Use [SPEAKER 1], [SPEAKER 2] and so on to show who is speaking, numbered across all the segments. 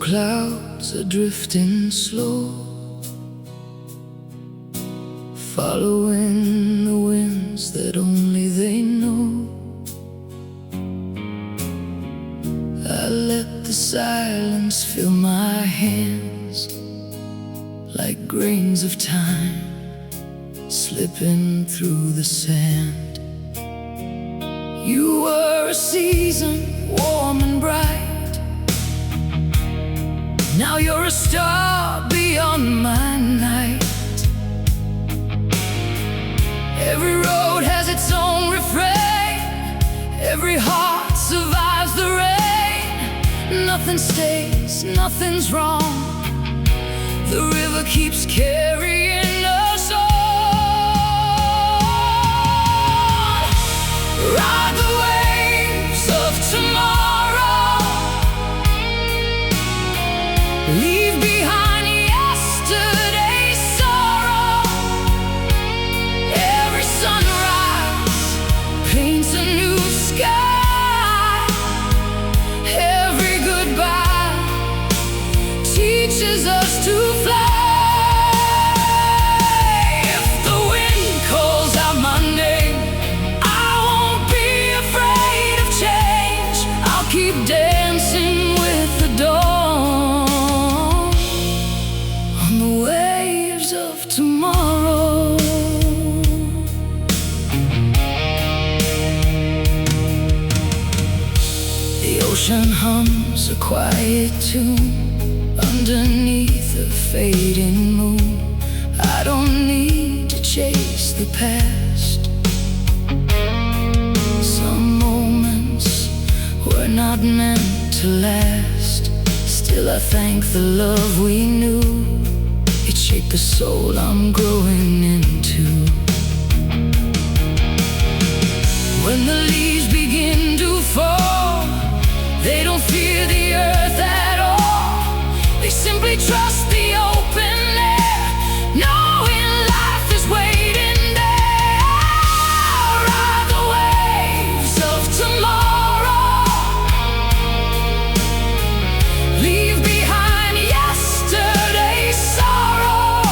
[SPEAKER 1] clouds are drifting slow, following the winds that only they know. I let the silence fill my hands like grains of time slipping through the sand. You were a season warm and bright, now you're a star beyond my night. Every road has its own refrain, every heart survives the rain. Nothing stays, nothing's wrong, the river keeps carrying us on. Ride the waves of tomorrow, leave behind yesterday's sorrow. Every sunrise paints a new sky, every goodbye teaches us to fly. If the wind calls out my name, I won't be afraid of change. I'll keep dancing with the dawn on the waves of tomorrow. The ocean hums a quiet tune underneath a fading moon. I don't need to chase the past. Some moments were not meant to last. Still I thank the love we knew, it shaped the soul I'm growing into. When the leaves begin to fall, they don't fear the earth at all. They simply trust the open air, knowing life is waiting there. I'll ride the waves of tomorrow, leave behind yesterday's sorrow.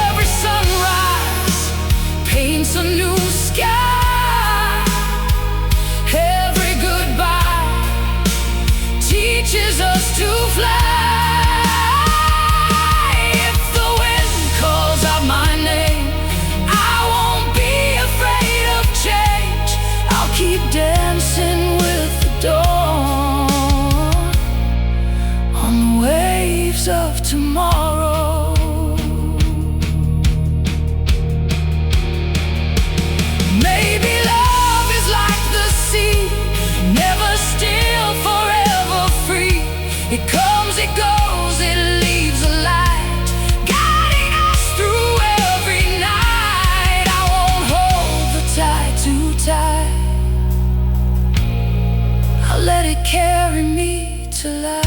[SPEAKER 1] Every sunrise paints a new sky, every goodbye teaches us to fly. If the wind calls out my name, I won't be afraid of change. I'll keep dancing with the dawn on the waves of tomorrow. Maybe love is like the sea, never still, forever free. It comes, it goes, it leaves a light, guiding us through every night. I won't hold the tide too tight, I'll let it carry me to life.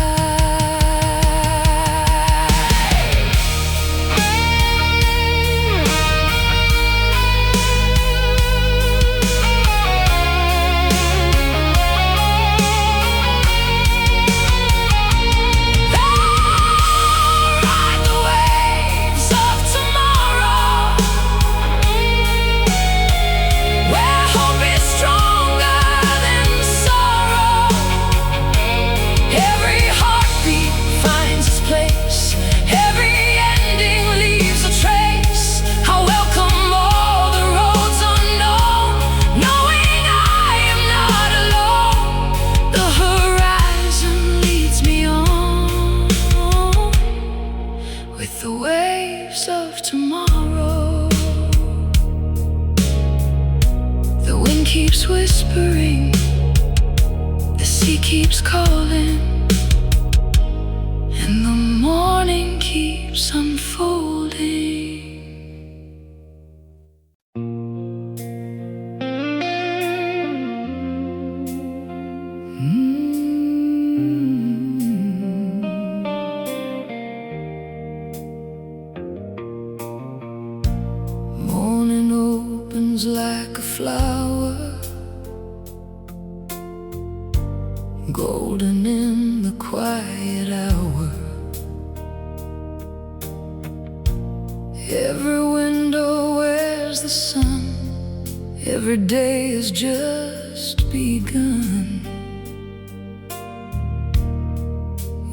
[SPEAKER 1] Ride the waves of tomorrow, where hope is stronger than sorrow. Every heartbeat finds its place, every ending leaves a trace. I welcome all the roads unknown, knowing I am not alone. The horizon leads me on with the waves of tomorrow. The wind keeps whispering, the sea keeps calling, and the morning keeps unfolding. Morning opens like a flower, golden in the quiet Every day has just begun.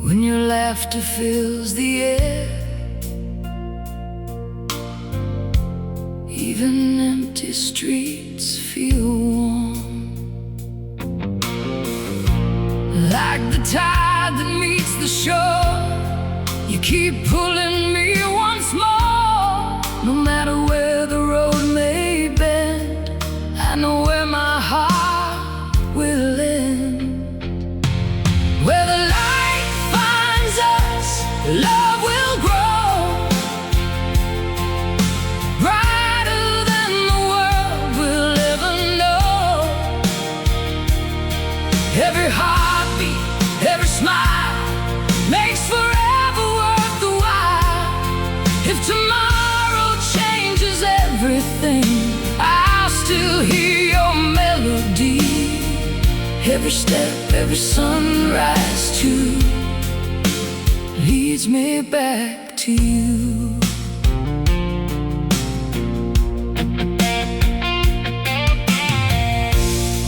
[SPEAKER 1] When your laughter fills the air, even empty streets feel warm, like the tide that meets the shore. You keep pulling me once more. No matter where the road may bend, I know where my heart will end. Where the light finds us, love will grow, brighter than the world will ever know. Every heartbeat, every smile makes forever worth the while. If tomorrow changes everything, I'll still hear your melody. Every step, every sunrise too leads me back to you.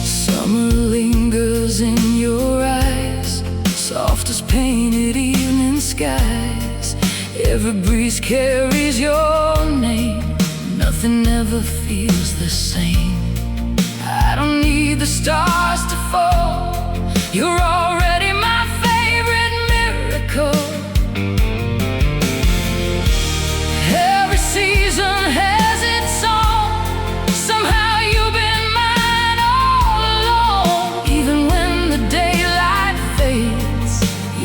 [SPEAKER 1] Summer lingers in your eyes, soft as painted evening skies. Every breeze carries your name, nothing ever feels the same. I don't need the stars to fall, you're already my favorite miracle. Every season has its song, somehow you've been mine all along. Even when the daylight fades,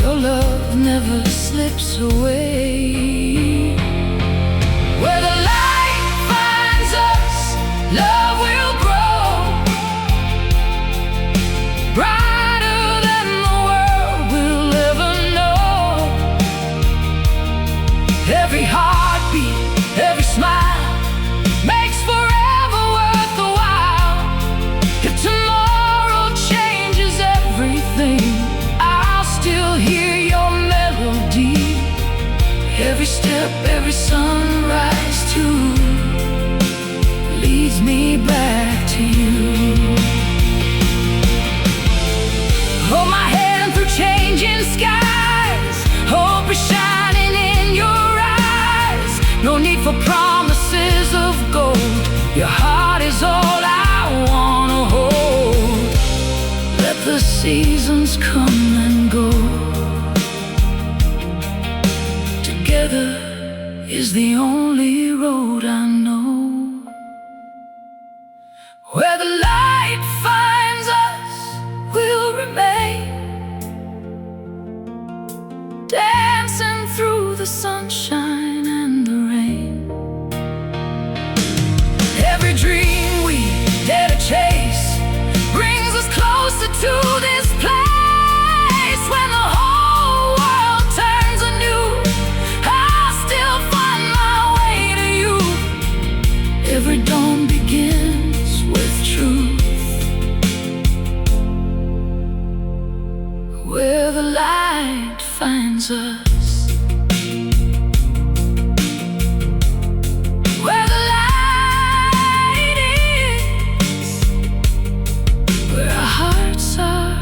[SPEAKER 1] your love never slips away. Where the light finds us, love will grow, brighter than the world will ever know. Every heartbeat, every smile makes forever worth the while. If tomorrow changes everything, I'll still hear your melody. Every step, every sunrise too leads me back to you. Hold my hand through changing skies, hope is shining in your eyes. No need for promises of gold, your heart is all I wanna hold. Let the seasons come and go, together is the only road I know. Where the light finds us, we'll remain, dancing through the sunshine and the rain. Every dream we dare to chase brings us closer to this place. When the whole world turns anew, I'll still find my way to you. Every dawn begins with truth. Where the light finds us, where the light is, where our hearts are,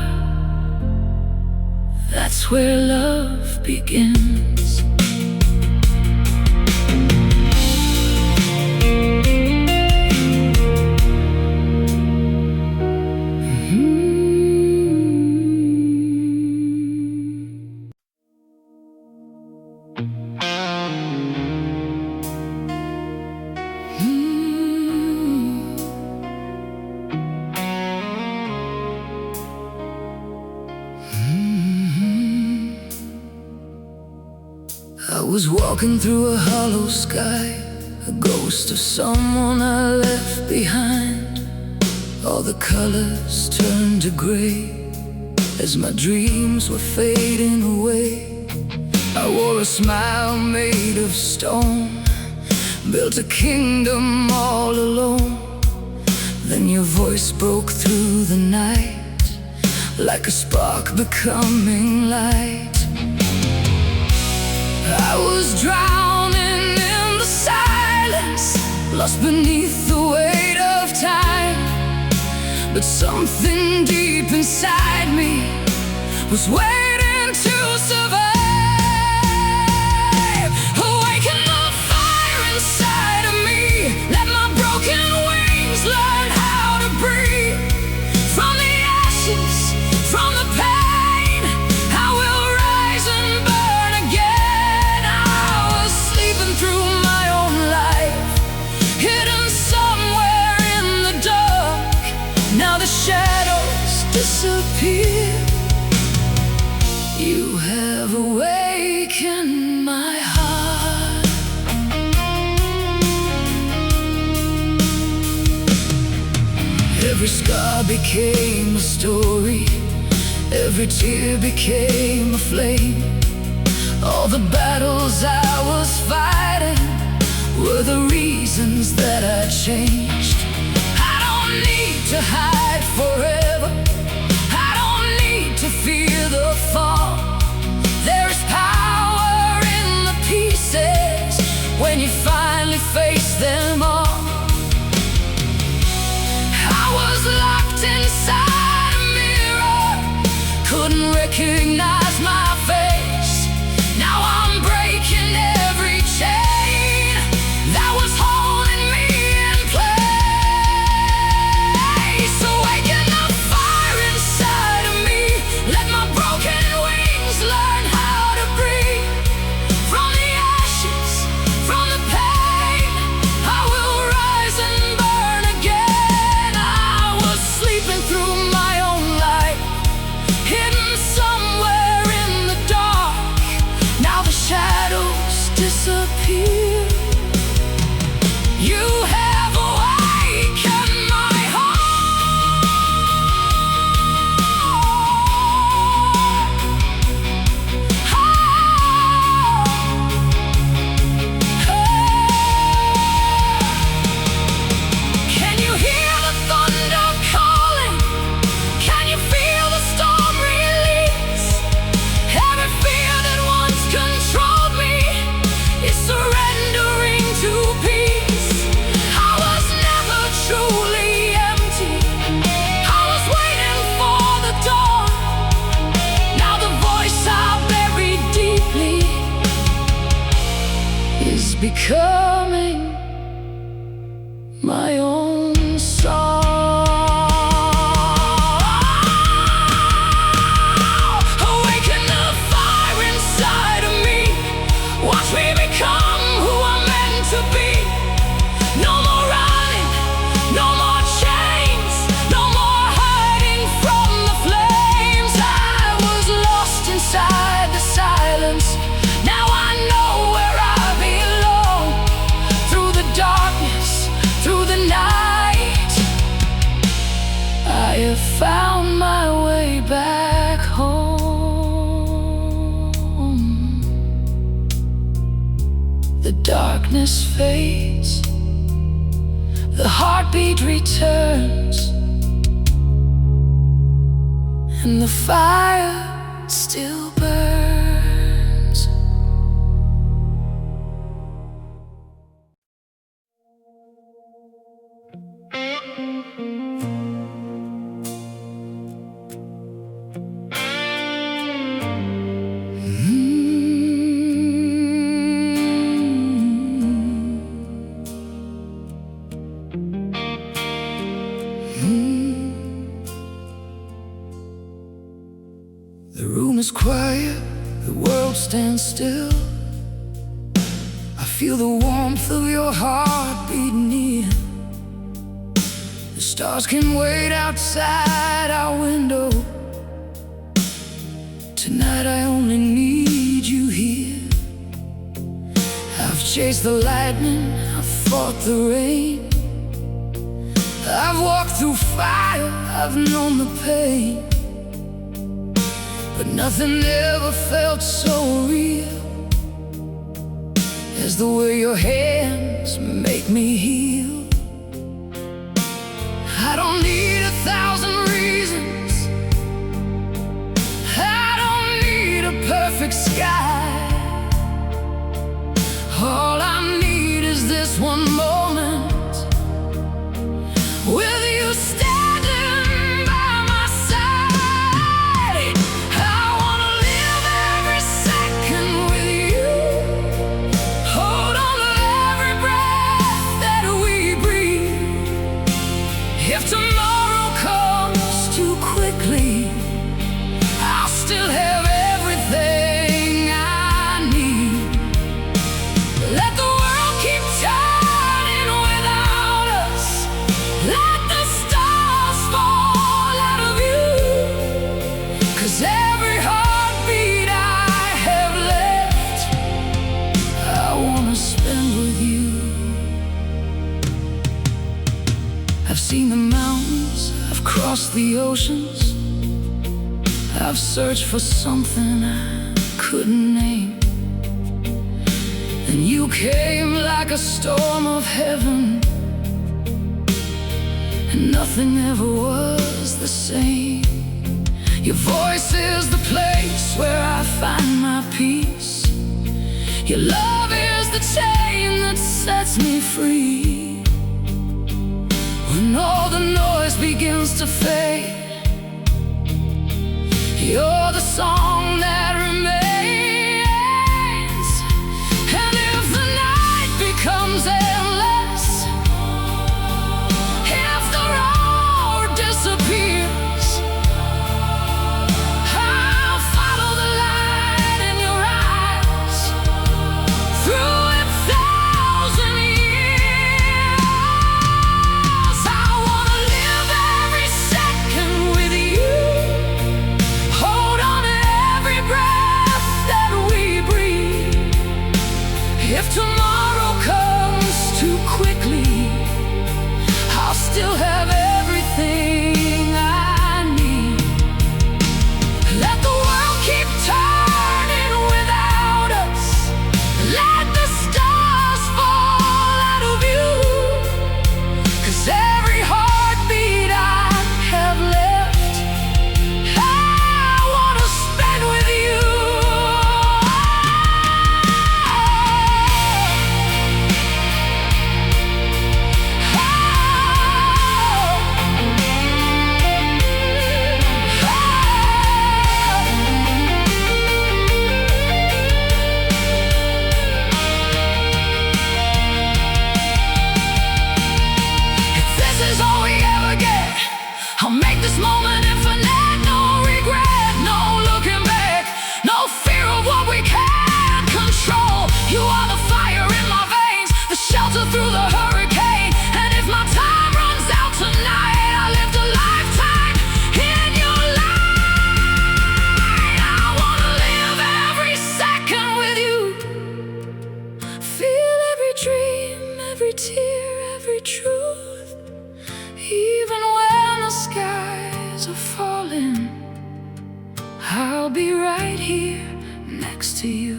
[SPEAKER 1] that's where love begins. I was walking through a hollow sky, a ghost of someone I left behind. All the colors turned to gray as my dreams were fading away. I wore a smile made of stone, built a kingdom all alone. Then your voice broke through the night, like a spark becoming light. I was drowning in the silence, lost beneath the weight of time. but something deep inside me was waiting to survive. Awaken the fire inside of me, let my broken wings learn how to breathe. From the ashes, from the pain, I will rise and burn again. I was sleeping through my own life, hidden somewhere in the dark. Now the shadows disappear. You have awakened my heart. Every scar became a story, every tear became a flame. All the battles I was fighting were the reasons that I changed. I don't need to hide forever, I don't need to fear the fall. There is power in the pieces when you finally face them all. I was locked inside a mirror, couldn't recognize my face. Now I'm breaking every chain that was holding me in place. Awaken the fire inside of me, let my broken wings learn how to breathe. From the ashes, from the pain, I will rise and burn again. I was sleeping through my own life, hidden somewhere in the dark. Now the shadows disappear. You have awakened my Can you hear the thunder calling? Can you feel the storm release? Every fear that once controlled me is surrendering to peace. I was never truly empty, I was waiting for the dawn. Now the voice I buried deeply is becoming my own song. Awaken the fire inside of me, watch me become who I'm meant to be. No more running, no more chains, no more hiding from the flames. I was lost inside the silence, now I know where I belong. Through the darkness, through the night, I have found my way back home. The darkness fades, the heartbeat returns, and the fire still burns. The room is quiet, the world stands still. I feel the warmth of your heart beating in. The stars can wait outside our window. Tonight I only need you here. I've chased the lightning, I've fought the rain. I've walked through fire, I've known the pain. But nothing ever felt so real as the way your hands make me heal. I don't need 1,000 reasons, I don't need a perfect sky. All I need is this one moment with you standing oceans. I've searched for something I couldn't name, and you came like a storm of heaven, and nothing ever was the same. Your voice is the place where I find my peace. Your love is the chain that sets me free. When all the noise begins to fade, you're the song that remains. And if the night becomes endless, if the roar disappears, I'll follow the light in your eyes through 1,000 years. I wanna live every second with you. Hold on to every breath that we breathe. If tomorrow comes too quickly, I'll still have everything I need. Let the world keep turning without us. Let the stars fall out of view. 'Cause every heartbeat I have left, I wanna spend with you. If this is all we ever get, I'll make this moment infinite. No regret, no looking back, no fear of what we can't control. You are the fire in my veins, the shelter through the hurricane. And if my time runs out tonight, I lived a lifetime in your light. I wanna live every second with you. Feel every dream, every tear, every truth. Even when the skies are falling, I'll be right here next to you.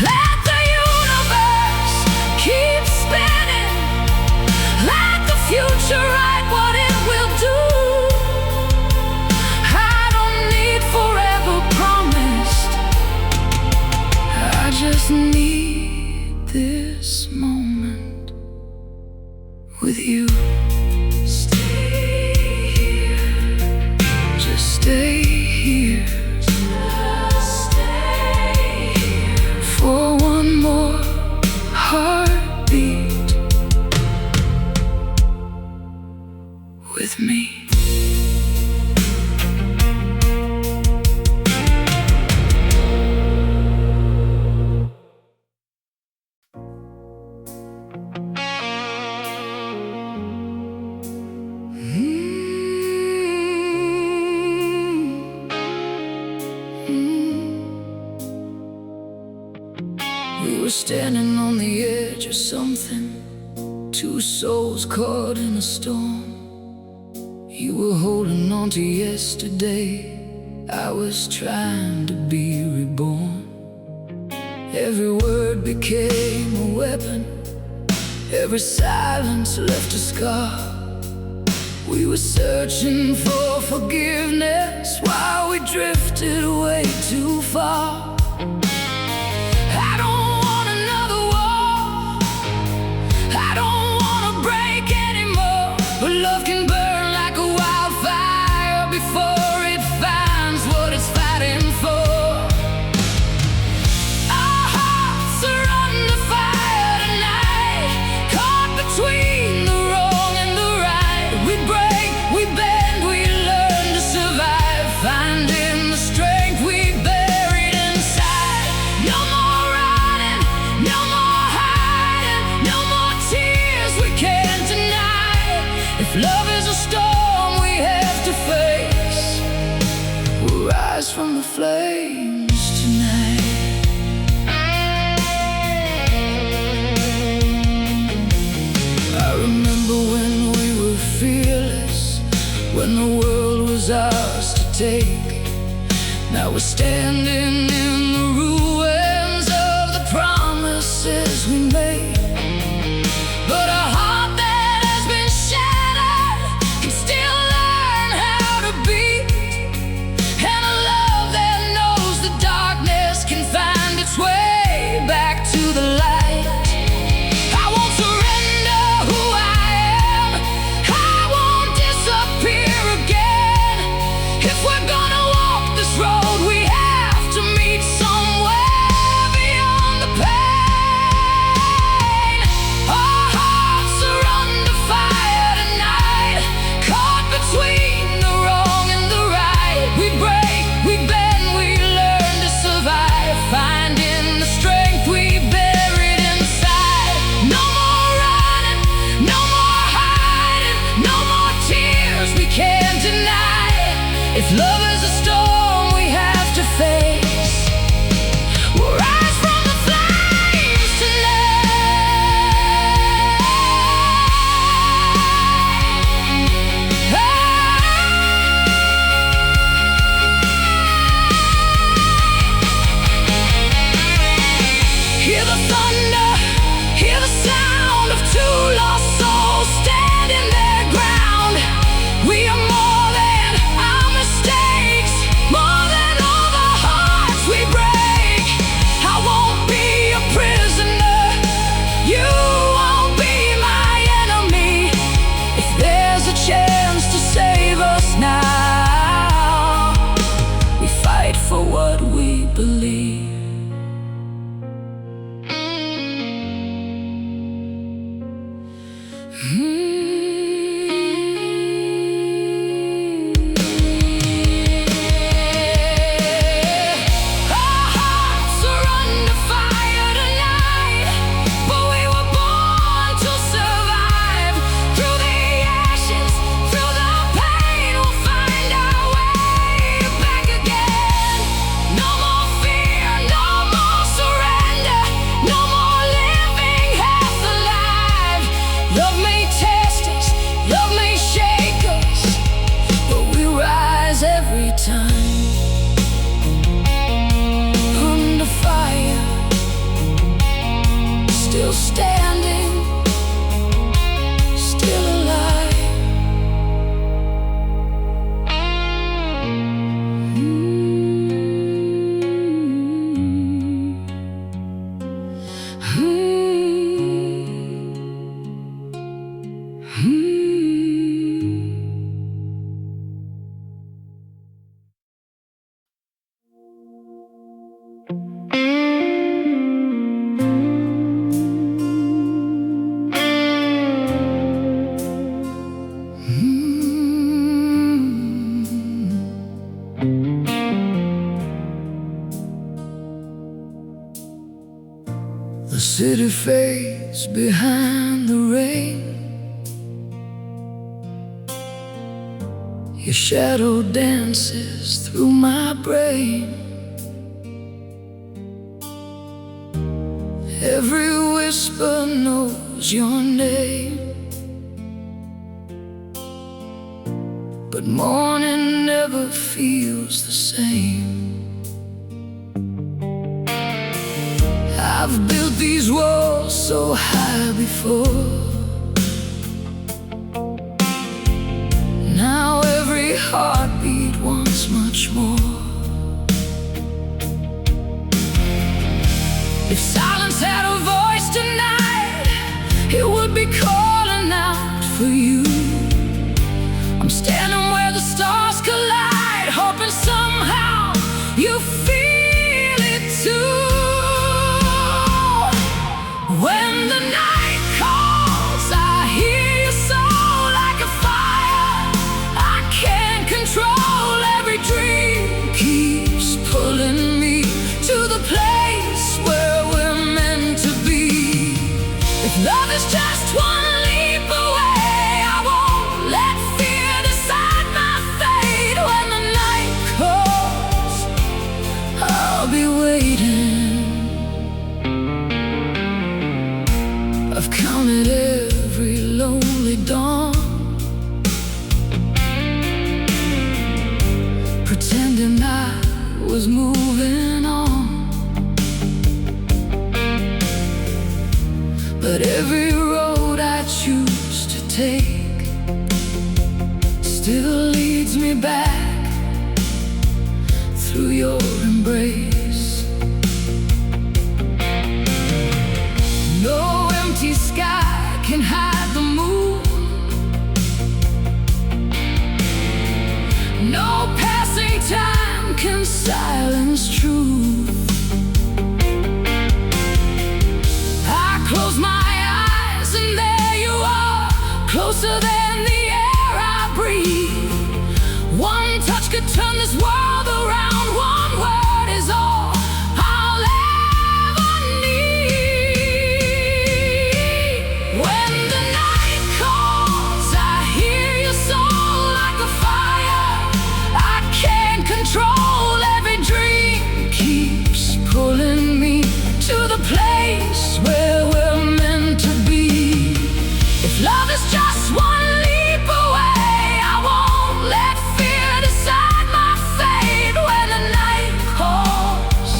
[SPEAKER 1] Let the universe keep spinning. Let the future write what it will do. I don't need forever promised, I just need this moment with you. Stay here, just stay here. Just stay here for one more heartbeat with me. We were standing on the edge of something, two souls caught in a storm. You were holding on to yesterday, I was trying to be reborn. Every word became a weapon, every silence left a scar. We were searching for forgiveness while we drifted way too far. I don't want another war, I don't wanna break anymore. But love can burn like a wildfire before it finds what it's fighting for. Our hearts are under fire tonight, caught between the wrong and the right. We break, we bend, we learn to survive, finding the strength we buried inside. the world was ours to take. Now we're standing in the ruins of the promises we made. But a heart that has been shattered can still learn how to beat. And a love that knows the darkness can find its way back to the light. I won't surrender who I am. I won't disappear again. If we're gonna walk this road, we have to meet somewhere beyond the pain. Our hearts are under fire tonight, caught between the wrong and the right. We break, we bend, we learn to survive, finding the strength we buried inside. No more running, no more hiding, no more tears we can't deny. If love is a storm we have to face, we'll rise from the flames tonight. Hear the thunder, hear the sound of two lost souls standing their ground. We are more than our mistakes, more than all the hearts we break. I won't be a prisoner, you won't be my enemy. If there's a chance to save us now, we fight for what we believe. Our hearts are under fire tonight, but we were born to survive. Through the ashes, through the pain, we'll find our way back again. No more fear, no more surrender, no more living half alive. Love may test us, love may shake us, but we rise every time. Under fire, still standing, still alive. The city fades behind the rain. Your shadow dances through my brain. Every whisper knows your name, but morning never feels the same. I've built these walls so high before. Now every heartbeat wants much more. If silence had a voice tonight, it would be calling out for you. I'm standing where the stars collide, hoping somehow you feel it too. When the night calls, I hear your soul like a fire. I can't control, every dream keeps pulling me to the place where we're meant to be. If love is just one leap away, I won't let fear decide my fate. When the night calls, I'll be waiting. I've counted every lonely dawn. moving on. But every road I choose to take still leads me back through your embrace. No empty sky can hide the moon. No passing time can silence truth. I close my eyes and there you are, closer than the air I breathe. One touch could turn this world around. One word is all I'll ever need. When the night calls, I hear your soul like a fire I can't control. Every dream keeps pulling me to the place where we're meant to be. If love is just one leap away, I won't let fear decide my fate. When the night calls,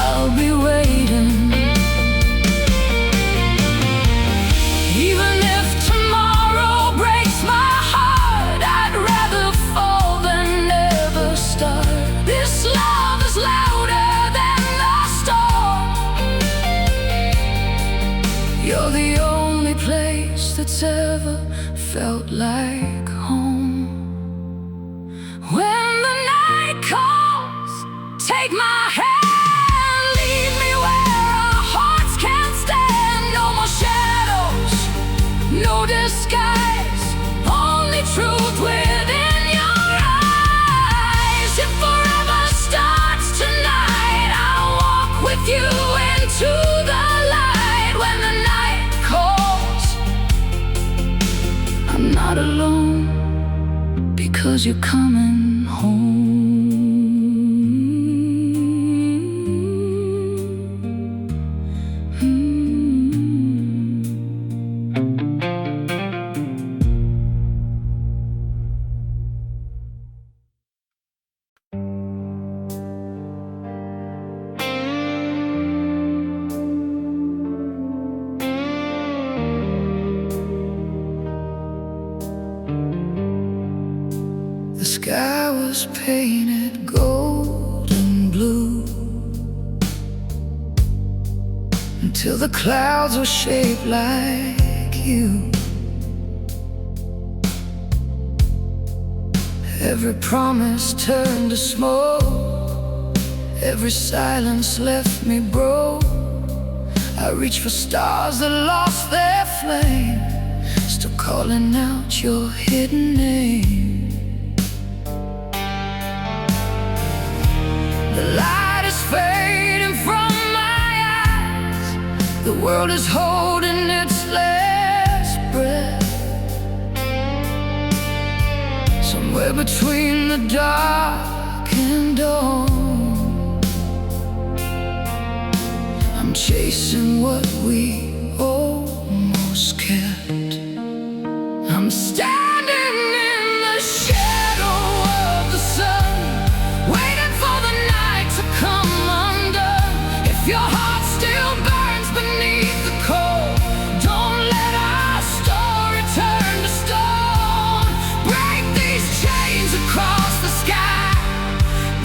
[SPEAKER 1] I'll be waiting. Even if tomorrow breaks my heart, I'd rather fall than never start. This love is louder than the storm. You're the only place that's ever felt like home. When the night calls, take my hand, lead me where our hearts can't stand. No more shadows, no disguise, only truth within your eyes. If forever starts tonight, I'll walk with you into the light. When the night calls, I'm not alone, because you're coming home. The sky was painted gold and blue until the clouds were shaped like you. Every promise turned to smoke, every silence left me broke. I reached for stars that lost their flame, still calling out your hidden name. The light is fading from my eyes. The world is holding its last breath. Somewhere between the dark and dawn, I'm chasing what we almost kept. I'm standing in the shadow of the sun, waiting for the night to come undone. If your heart still burns beneath the cold, don't let our story turn to stone. Break these chains across the sky,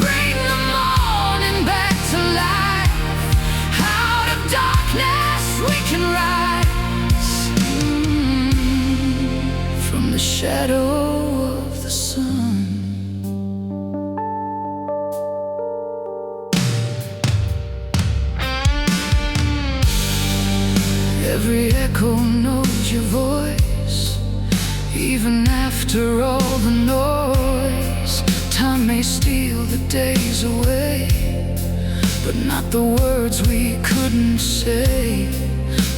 [SPEAKER 1] bring the morning back to life. Out of darkness we can rise, from the shadow of the sun. Every echo knows your voice, even after all the noise. Time may steal the days away, but not the words we couldn't say.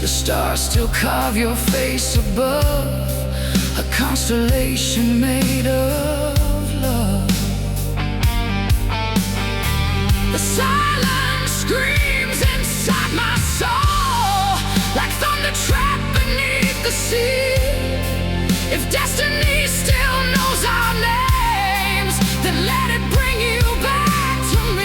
[SPEAKER 1] The stars still carve your face above, a constellation made of love. The silence screams inside my soul, like thunder trapped beneath the sea. If destiny still knows our names, then let it bring you back to me.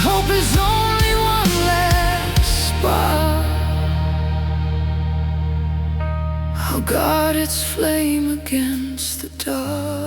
[SPEAKER 1] Hope is only one last spark. I'll guard its flame against the dark.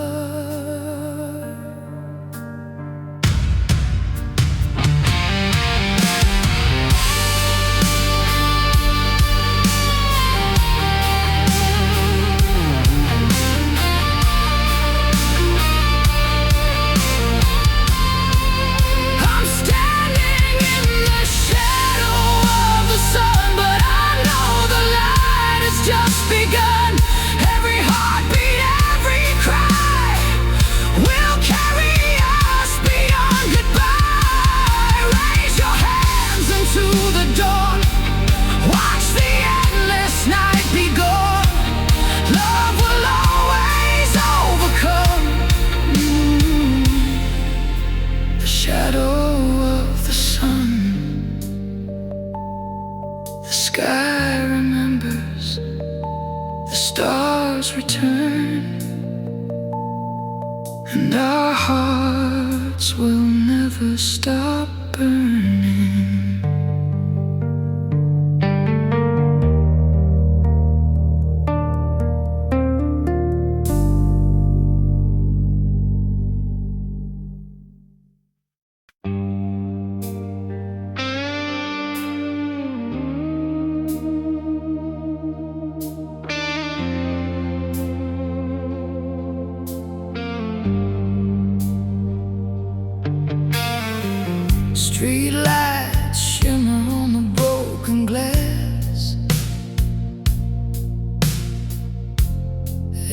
[SPEAKER 1] Just begun. Every heartbeat, every cry will carry us beyond goodbye. Raise your hands into the dawn. Watch the endless night be gone. Love will always overcome. The shadow of the sun. The sky remembers. The stars return, and our hearts will never stop burning. Street lights shimmer on the broken glass.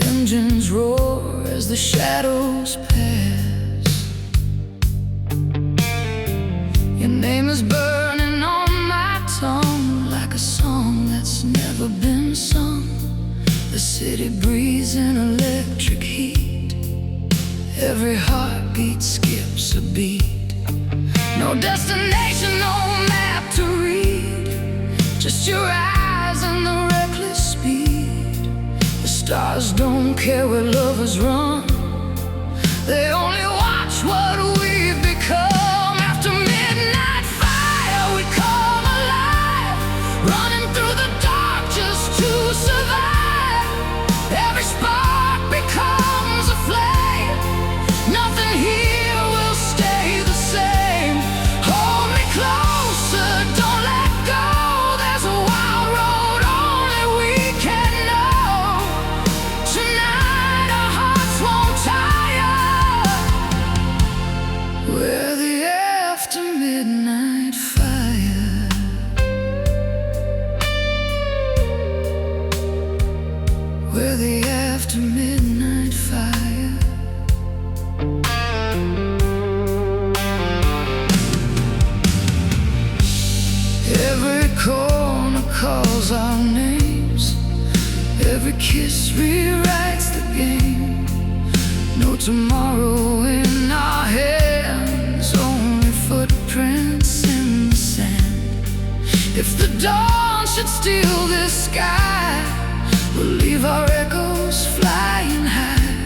[SPEAKER 1] Engines roar as the shadows pass. Your name is burning on my tongue like a song that's never been sung. The city breathes in electric heat. Every heartbeat skips a beat. No destination, no map to read. Just your eyes and the reckless speed. The stars don't care where lovers run. They only watch what we've become. After midnight fire, we come alive, running through the dark just to survive. Every spark becomes a flame. Nothing here will stay the same. Hold me closer, don't let go. There's a wild road only we can know. Tonight our hearts won't tire. We're the after midnight fire. We're the after midnight fire. Every corner calls our names. Every kiss rewrites the game. No tomorrow in our hands, only footprints in the sand. If the dawn should steal this sky, we'll leave our echoes flying high.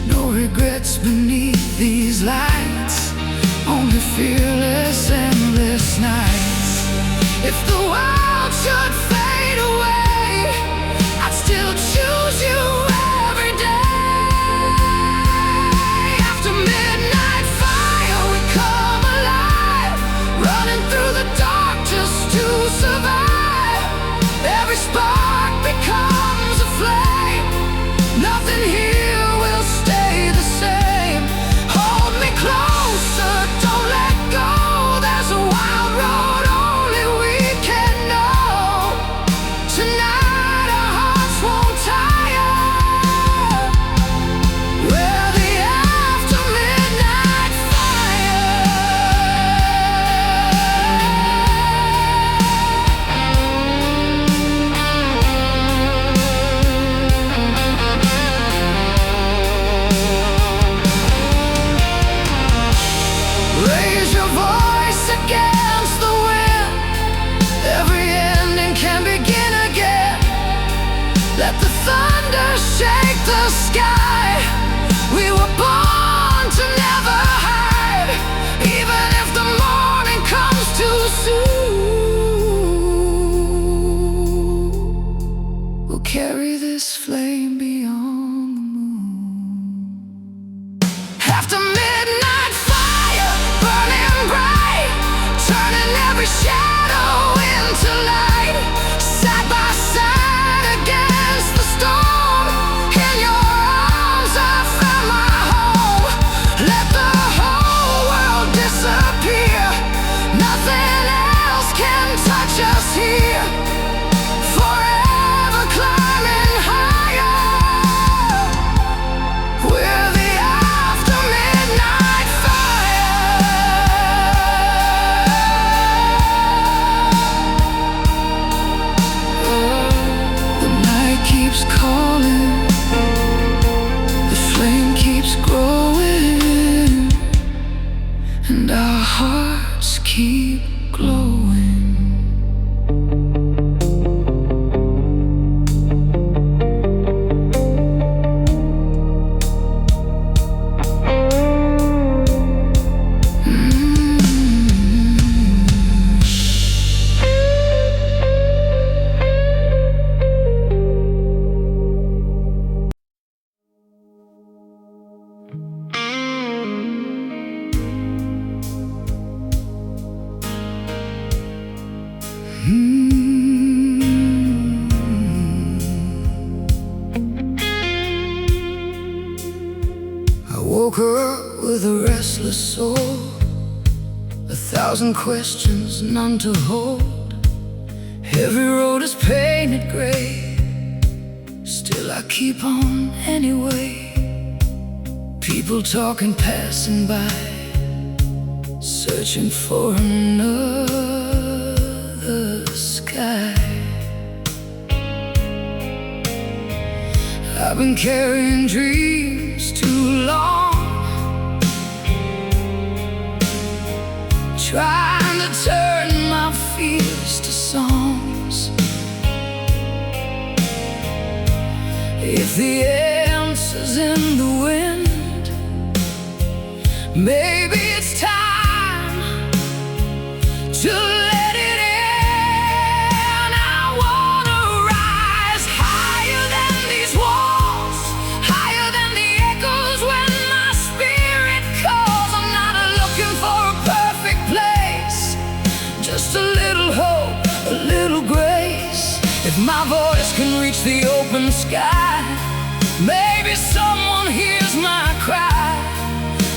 [SPEAKER 1] No regrets beneath these lights, only fearless, endless nights. If the world should fade away, I'd still choose you every day. After midnight fire, we come alive, running through the dark just to survive. Every spark becomes a flame. Nothing here will stay the same. Hold me closer, don't let go. There's a wild road only we can know. Tonight hearts keep glowing. I woke her up with a restless soul, 1,000 questions, none to hold. Every road is painted gray, still I keep on anyway. People talking, passing by, searching for another sky. I've been carrying dreams too long, trying to turn my fears to songs. If the answer's in the wind, maybe it's time to let it in. I wanna rise higher than these walls, higher than the echoes when my spirit calls. I'm not looking for a perfect place, just a little hope, a little grace. If my voice can reach the open sky, maybe someone hears my cry.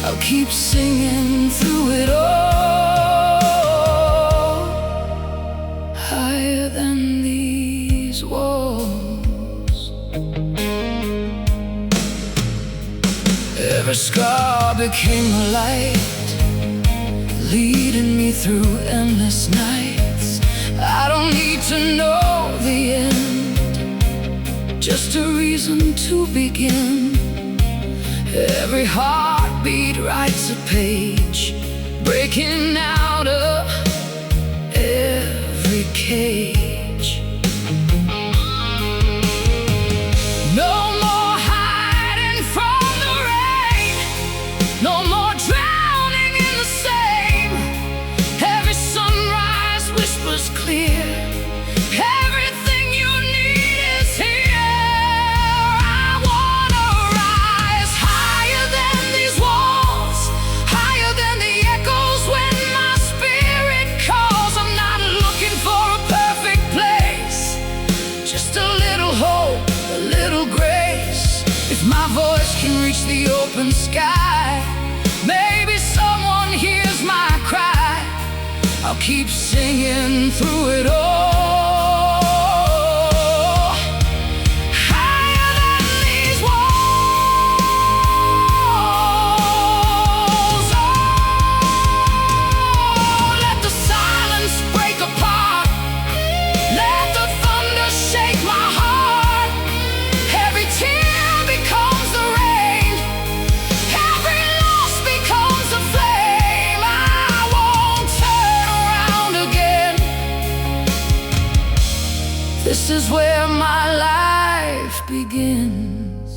[SPEAKER 1] I'll keep singing through it all, higher than these walls. Every scar became a light, leading me through endless nights. I don't need to know the end, just a reason to begin. Every heartbeat writes a page, breaking out of every cage. No more hiding from the rain, no more drowning in the same. Every sunrise whispers clear, everything you need is here. I wanna rise higher than these walls, higher than the echoes when my spirit calls. I'm not looking for a perfect place, just a little hope, a little grace. If my voice can reach the open sky, maybe someone hears my cry. I'll keep singing through it all, higher than these walls. Oh, let the silence break apart, let the thunder shake my heart. Every tear becomes the rain, every loss becomes a flame. I won't turn around again. This is where my life begins.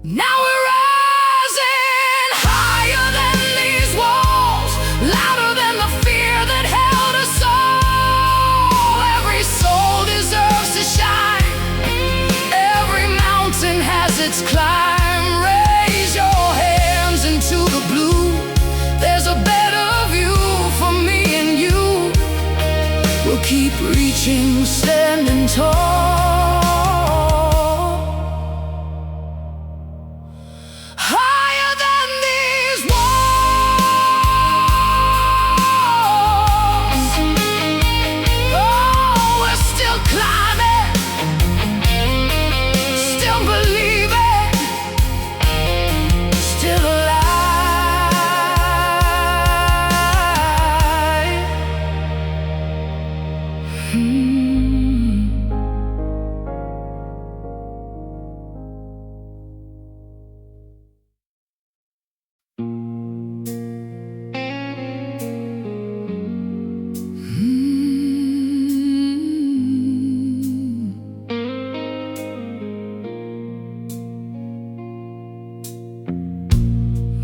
[SPEAKER 1] Now we're rising higher than these walls, louder than the fear that held us all. Every soul deserves to shine, every mountain has its climb. Raise your hands into the blue, there's a better view for me and you. We'll keep reaching, standing tall,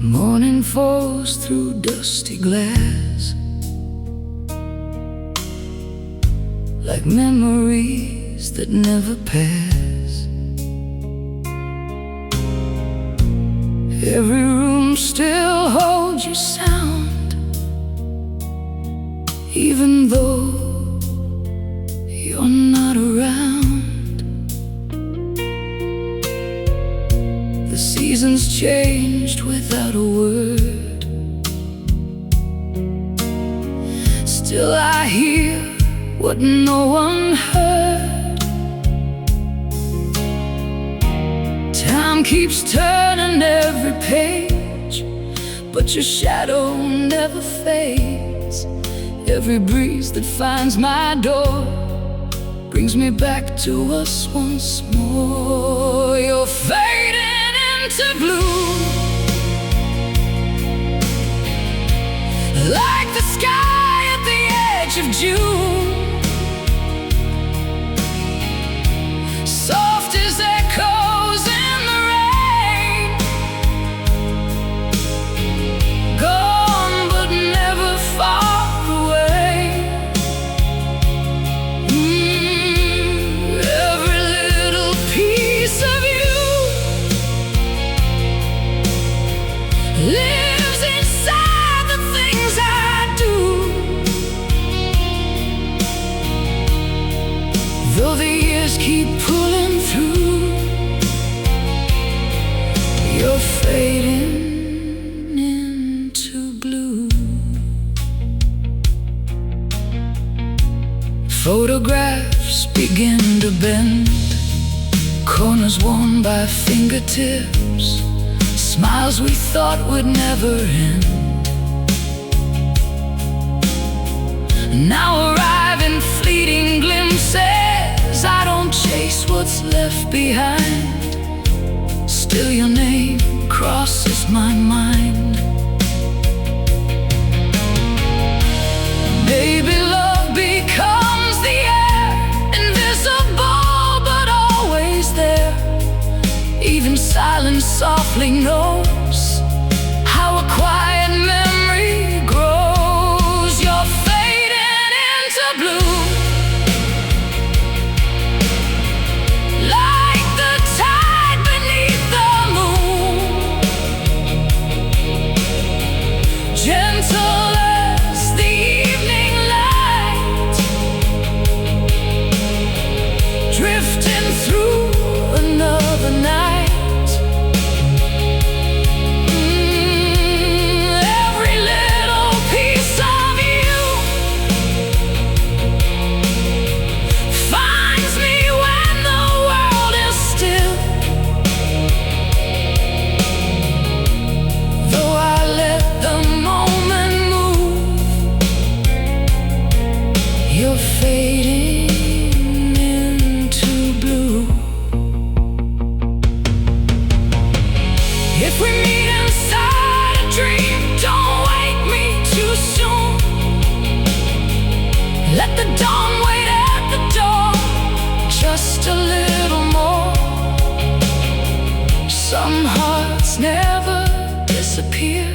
[SPEAKER 1] Morning falls through dusty glass, like memories that never pass. Every room still holds your sound, even though you're not around. The seasons changed without a word. Still I hear what no one heard. Time keeps turning every page, but your shadow never fades. Every breeze that finds my door brings me back to us once more. You're fading into blue, like the sky at the edge of June, soft as echoes in the rain. Gone but never far away. Every little piece of you lives inside the things I do. Though the years keep pulling through, you're fading into blue. Photographs begin to bend, corners worn by fingertips, smiles we thought would never end now arrive in fleeting glimpses. I don't chase what's left behind, still your name crosses my mind. Maybe love becomes the air, invisible but always there. Even silence softly knows how a quiet memory grows. You're fading into blue, like the tide beneath the moon, gentle as the evening light, drifting through another night. You're fading into blue. If we meet inside a dream, don't wake me too soon. Let the dawn wait at the door, just a little more. Some hearts never disappear,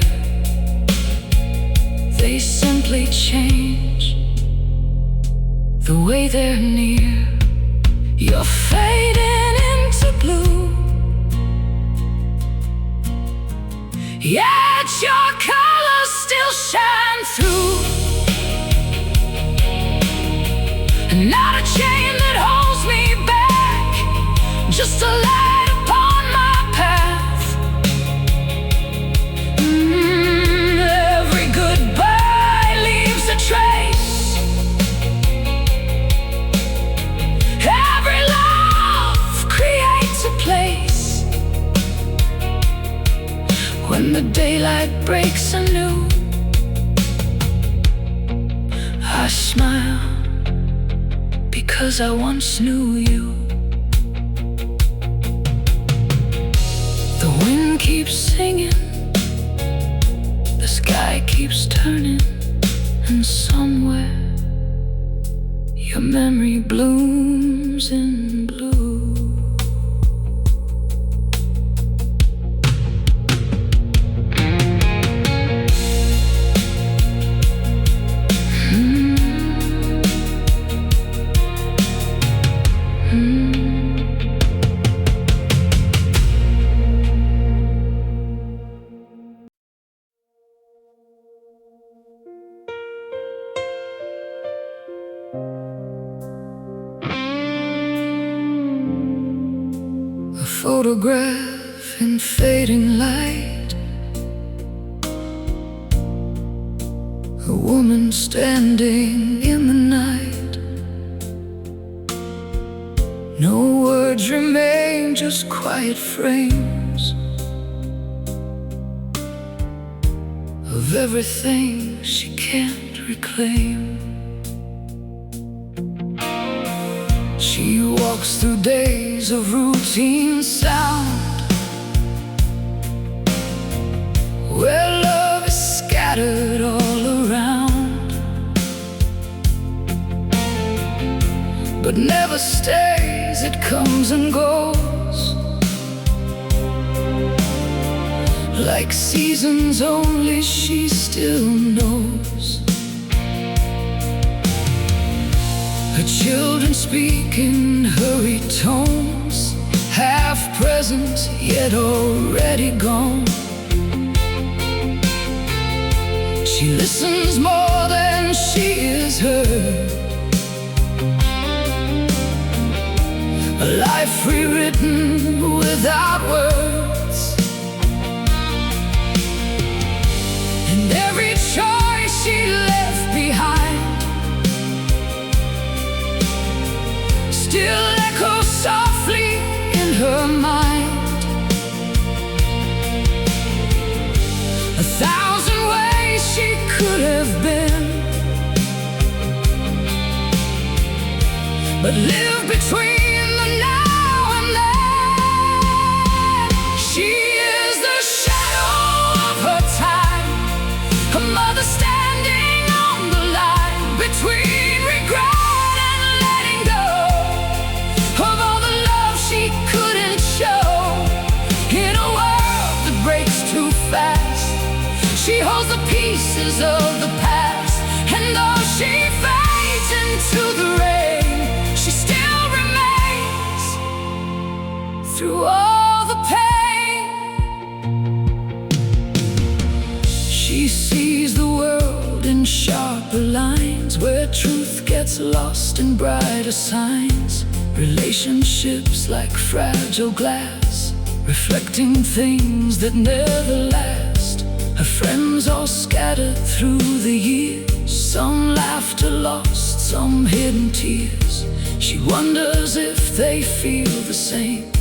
[SPEAKER 1] they simply change the way they're near. You're fading into blue, yet your colors still shine through. Not a chain that holds me back, just a light upon my path. Every goodbye leaves a trace, when the daylight breaks anew. I smile because I once knew you. The wind keeps singing, the sky keeps turning, and somewhere your memory blooms in blue. photograph in fading light, a woman standing in the night. No words remain, just quiet frames of everything she can't reclaim. She walks through days of routine sound, where love is scattered all around, but never stays, it comes and goes, like seasons only she still knows. Her children speak in hurried tones, half present yet already gone. She listens more than she is heard, a life rewritten without words. And every choice she left behind still echoes softly in her mind. 1,000 ways she could have been, but live between the now and then. She is the shadow of her time, her mother standing on the line between regret and letting go of all the love she couldn't show. In a world that breaks too fast, she holds the pieces of the past, and though she fades into the rain, she still remains through all the pain. She sees the world in sharper lines, where truth gets lost in brighter signs. Relationships like fragile glass, reflecting things that never last. Her friends all scattered through the years, some laughter lost, some hidden tears. She wonders if they feel the same,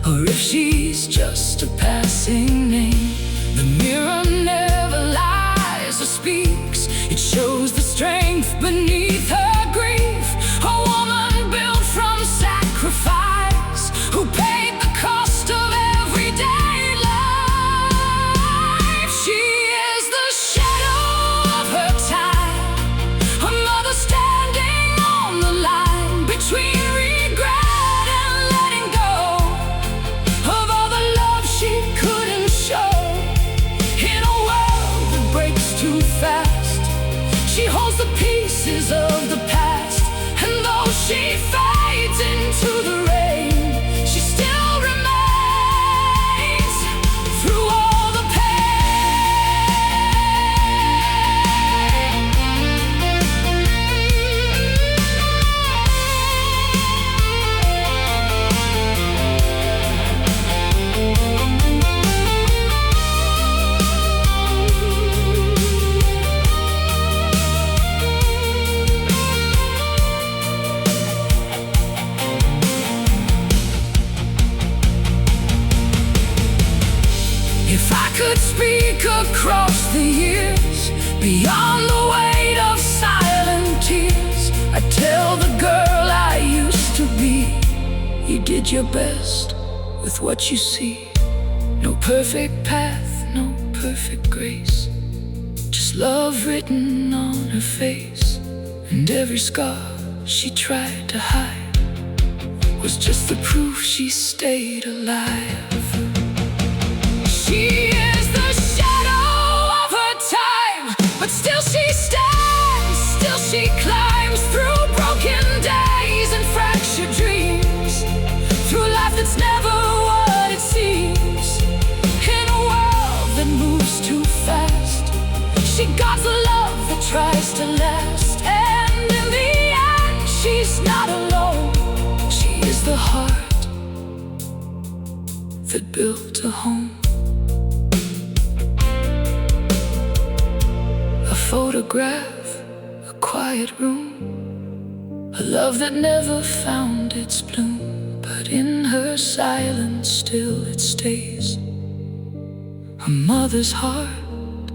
[SPEAKER 1] or if she's just a passing name. The mirror never lies or speaks, it shows the strength beneath her grief. A woman built from sacrifice, who paid the cost of everyday life. She is the shadow of her time, her mother standing on the line between regret and letting go of all the love she couldn't show. In a world that breaks too fast, she holds the pieces of the past, and though she fades into the rain, she still remains through all the If I could speak across the years, beyond the weight of silent tears, I'd tell the girl I used to be, you did your best with what you see. No perfect path, no perfect grace, just love written on her face. And every scar she tried to hide was just the proof she stayed alive. She is the shadow of her time, but still she stands, still she climbs through broken days and fractured dreams, through life that's never what it seems. In a world that moves too fast, she guards the love that tries to last, and in the end she's not alone. She is the heart that built a home. A photograph, a quiet room, a love that never found its bloom, but in her silence still it stays. A mother's heart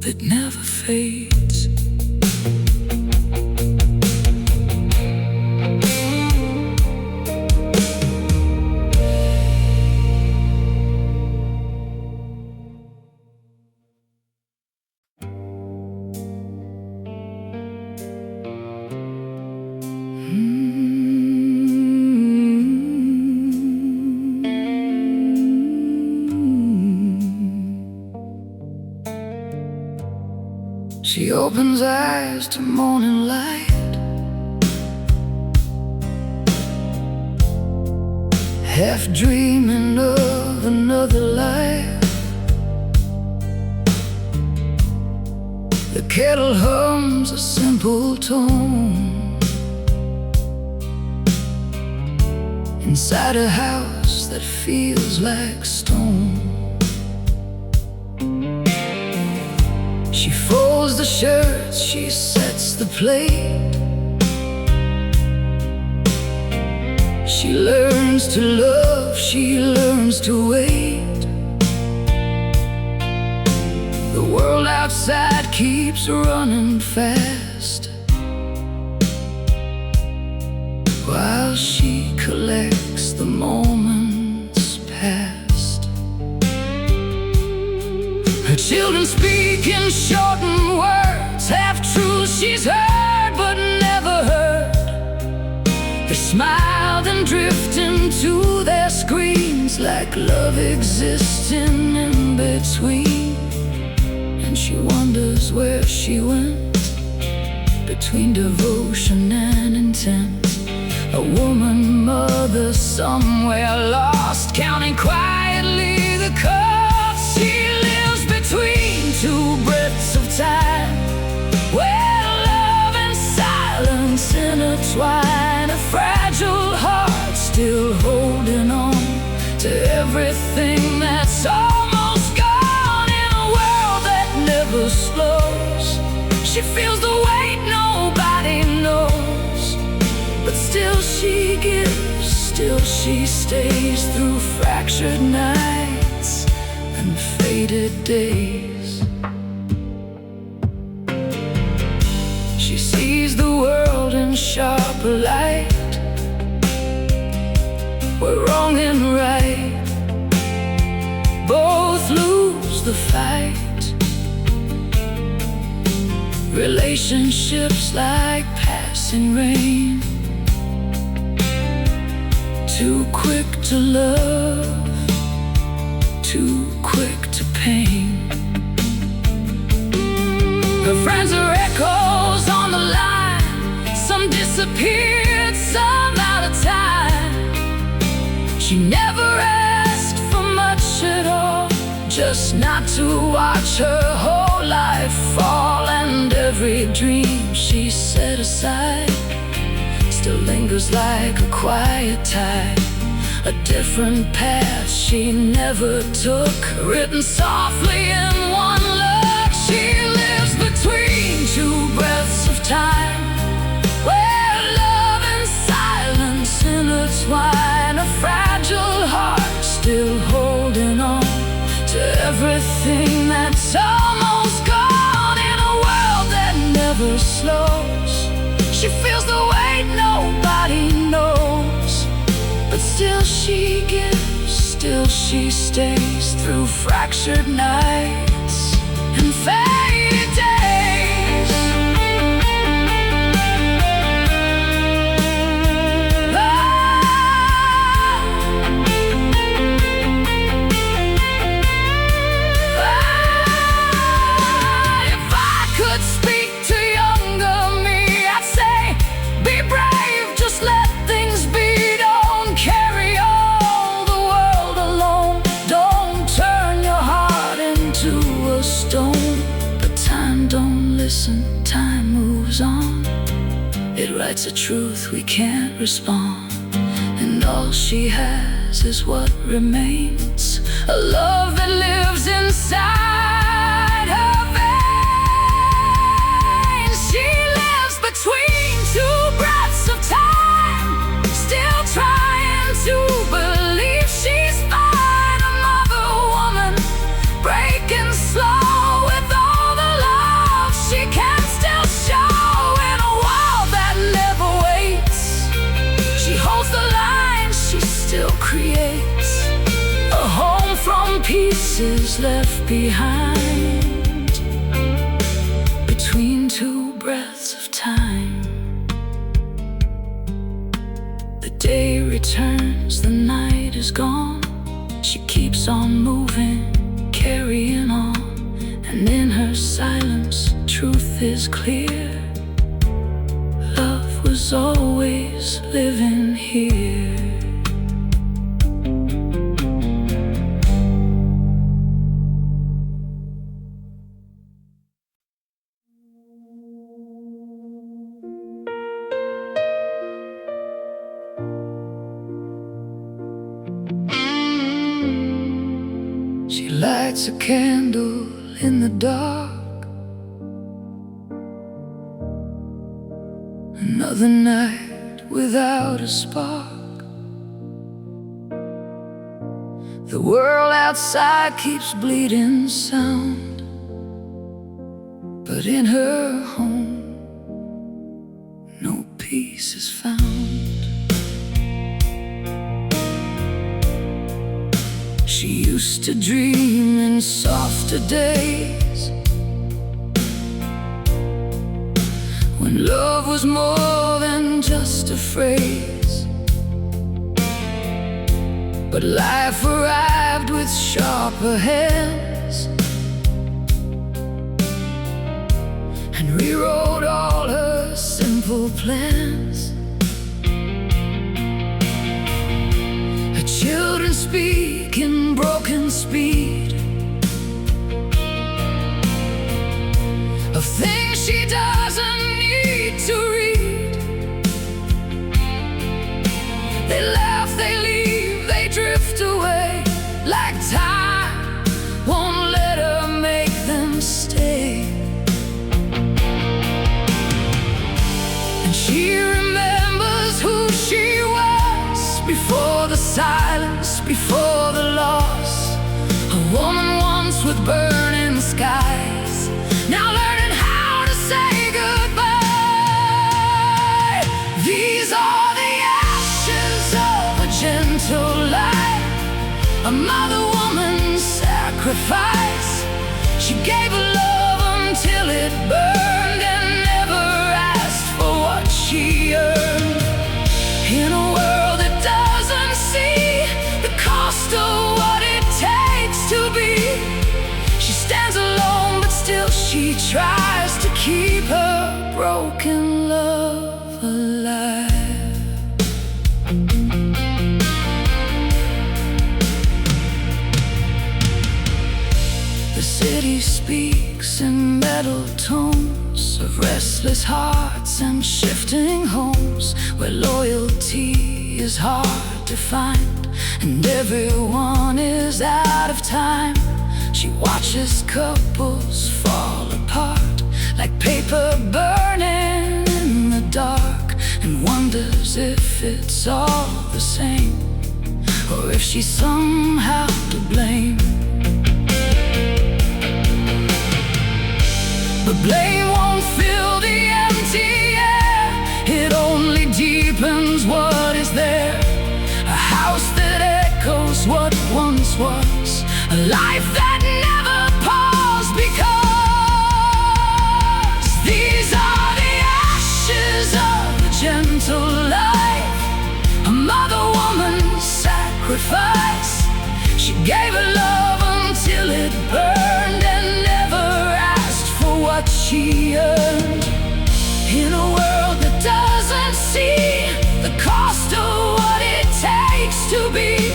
[SPEAKER 1] that never fades. She opens eyes to morning light, half dreaming of another life. The kettle hums a simple tone inside a house that feels like stone. She folds the shirts, she sets the plate. She learns to love, she learns to wait. The world outside keeps running fast, while she collects the moments past. Her children speak in shortened words, half-truths she's heard but never heard. They smile then drift into their screens, like love existing in between. And she wonders where she went between devotion and intent. A woman, mother, somewhere lost, counting quietly the cups. She lives between two breaths of time, where love and silence intertwine. A fragile heart still holding on to everything that's almost gone. In a world that never slows, she feels the weight nobody knows. But still she gives, still she stays through fractured nights and faded days. She sees the world in sharper light, where wrong and right both lose the fight. Relationships like passing rain, too quick to love, too quick to pain. Her friends are echoes on the line, some disappeared, some out of time. She never asked for much at all, just not to watch her whole life fall. And every dream she set aside still lingers like a quiet tide. A different path she never took, written softly in one look. She lives between two breaths of time, where love and silence intertwine. A fragile heart still holding on to everything that's almost gone. In a world that never slows, she feels the weight nobody knows. But still she gives, still she stays through fractured nights and faded days. If I could speak to younger me, I'd say, be brave, just let things be. Don't carry all the world alone. Don't turn your heart into a stone. But time don't listen, time moves on. It writes a truth we can't respond, and all she has dies is what remains, a love that lives inside her veins. She lives between two breaths of time, still trying to believe she's fine. A mother woman, breaking slow with all the love she can still show. In a world that never waits, she holds the line, she still creates a home from pieces left behind, between two breaths of time. The day returns, the night is gone. She keeps on moving, carrying on, and in her silence, truth is clear. Love was always living here. She lights a candle in the dark, another night without a spark. The world outside keeps bleeding sound, but in her home no peace is found. She used to dream in softer days, when love was more than just a phrase. But life arrived with sharper hands and rewrote all her simple plans. Her children speak in broken speed of things she doesn't need to read. They laugh, they leave, they drift away, like time won't let her make them stay. And she remembers who she was before the silence, before the loss. A woman once with burning skies, now learning how to say goodbye. These are the ashes of a gentle life, a mother woman's sacrifice. She gave her love until it burned and never asked for what she earned. In a world that doesn't see the cost of what it takes to be, she stands alone, but still she tries to keep her broken love alive. The city speaks in metal tones of restless hearts and shifting homes, where loyalty is hard to find and everyone is out of time. She watches couples fall apart, like paper burning in the dark, and wonders if it's all the same, or if she's somehow to blame. But blame won't fill the empty air, it only deepens what is there. A house that echoes what once was, a life that never paused, because these are the ashes of a gentle life, a mother woman's sacrifice. She gave her love until it burned and never asked for what she earned. In a world that doesn't see the cost of what it takes to be,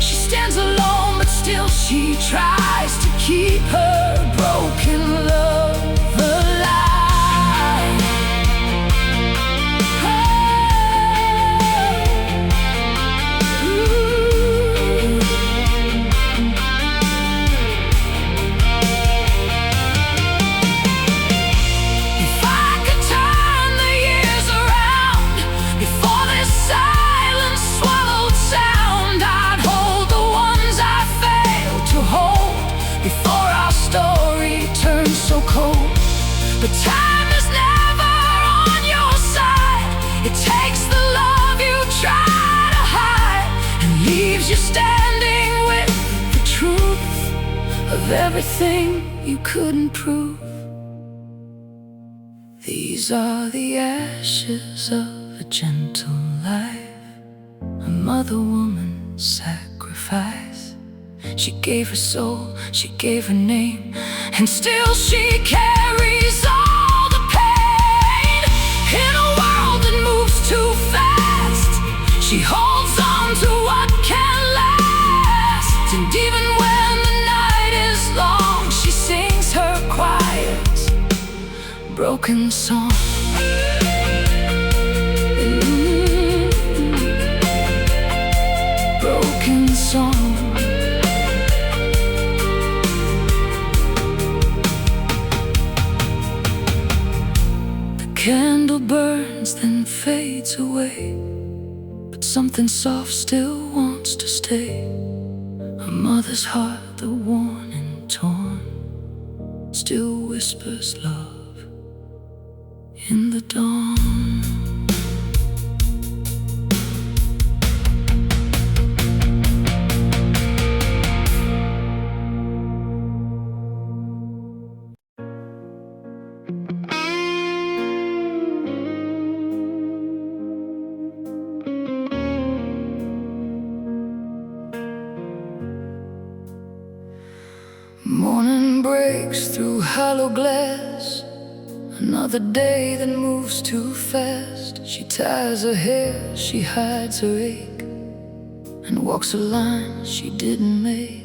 [SPEAKER 1] she stands alone, but still she tries to keep her broken love alive. Oh. Ooh. before our story turns so cold. But time is never on your side. It takes the love you try to hide and leaves you standing with the truth of everything you couldn't prove. These are the ashes of a gentle life, a mother woman's sacrifice. She gave her soul, she gave her name, and still she carries all the pain. In a world that moves too fast, she holds on to what can last. And even when the night is long, she sings her quiet, broken song. Broken song. The candle burns, then fades away, but something soft still wants to stay. A mother's heart, the worn and torn, still whispers love in the dawn. Morning breaks through hollow glass, another day that moves too fast. She ties her hair, she hides her ache, and walks a line she didn't make.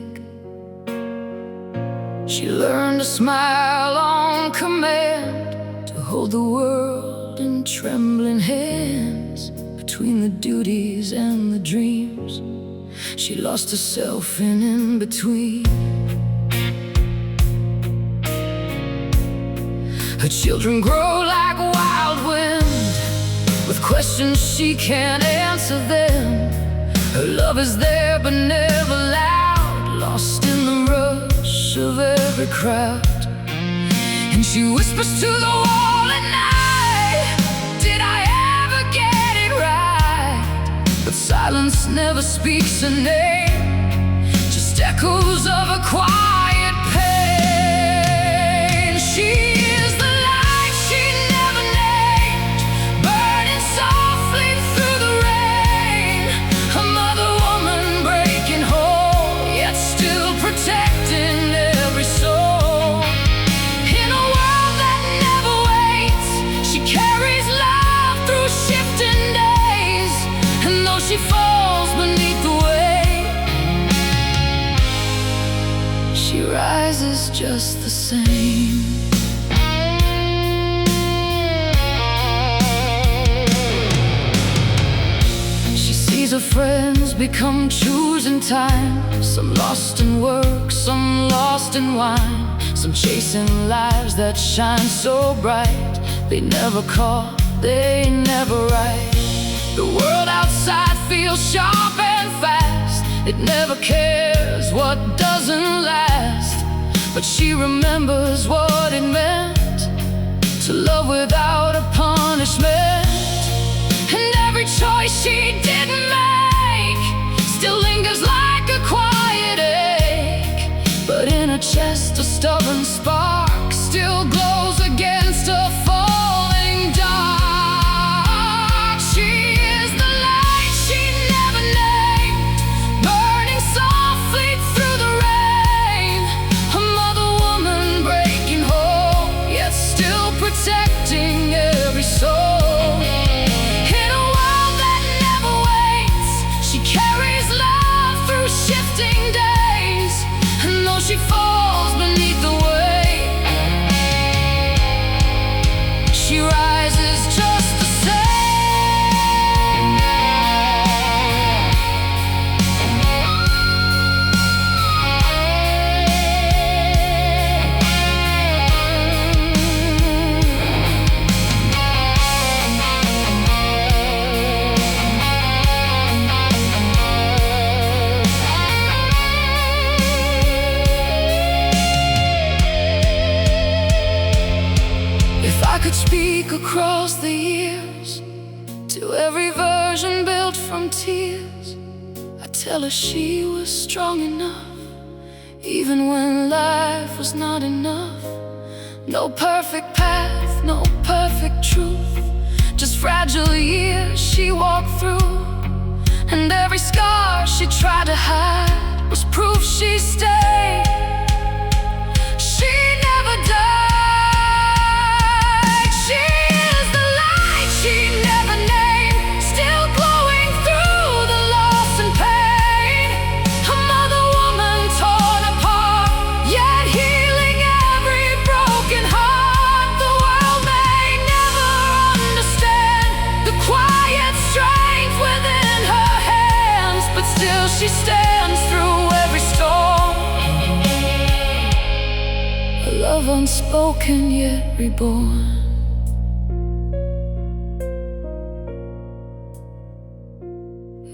[SPEAKER 1] She learned to smile on command, to hold the world in trembling hands. Between the duties and the dreams, she lost herself in between. Her children grow like wild wind, with questions she can't answer them. Her love is there but never loud, lost in the rush of every crowd. And she whispers to the wall at night, did I ever get it right? But silence never speaks her name, just echoes of a quiet pain. She she falls beneath the weight, she rises just the same. She sees her friends become choosing time, some lost in work, some lost in wine, some chasing lives that shine so bright. They never call, they never write. The world outside feels sharp and fast, it never cares what doesn't last. But she remembers what it meant to love without a punishment. And every choice she didn't make still lingers like a quiet ache. But in her chest a stubborn spark still glows against a falling dark. Protecting every soul. In a world that never waits, she carries love through shifting days. And though she falls beneath the weight, she rises just the same. could speak across the years to every version built from tears, I'd tell her she was strong enough, even when life was not enough. No perfect path, no perfect truth, just fragile years she walked through. And every scar she tried to hide was proof she stayed. She never died. She is the light she never named, still glowing through the loss and pain. A mother woman torn apart, yet healing every broken heart. The world may never understand the quiet strength within her hands, but still she stands through every storm. A love unspoken yet reborn.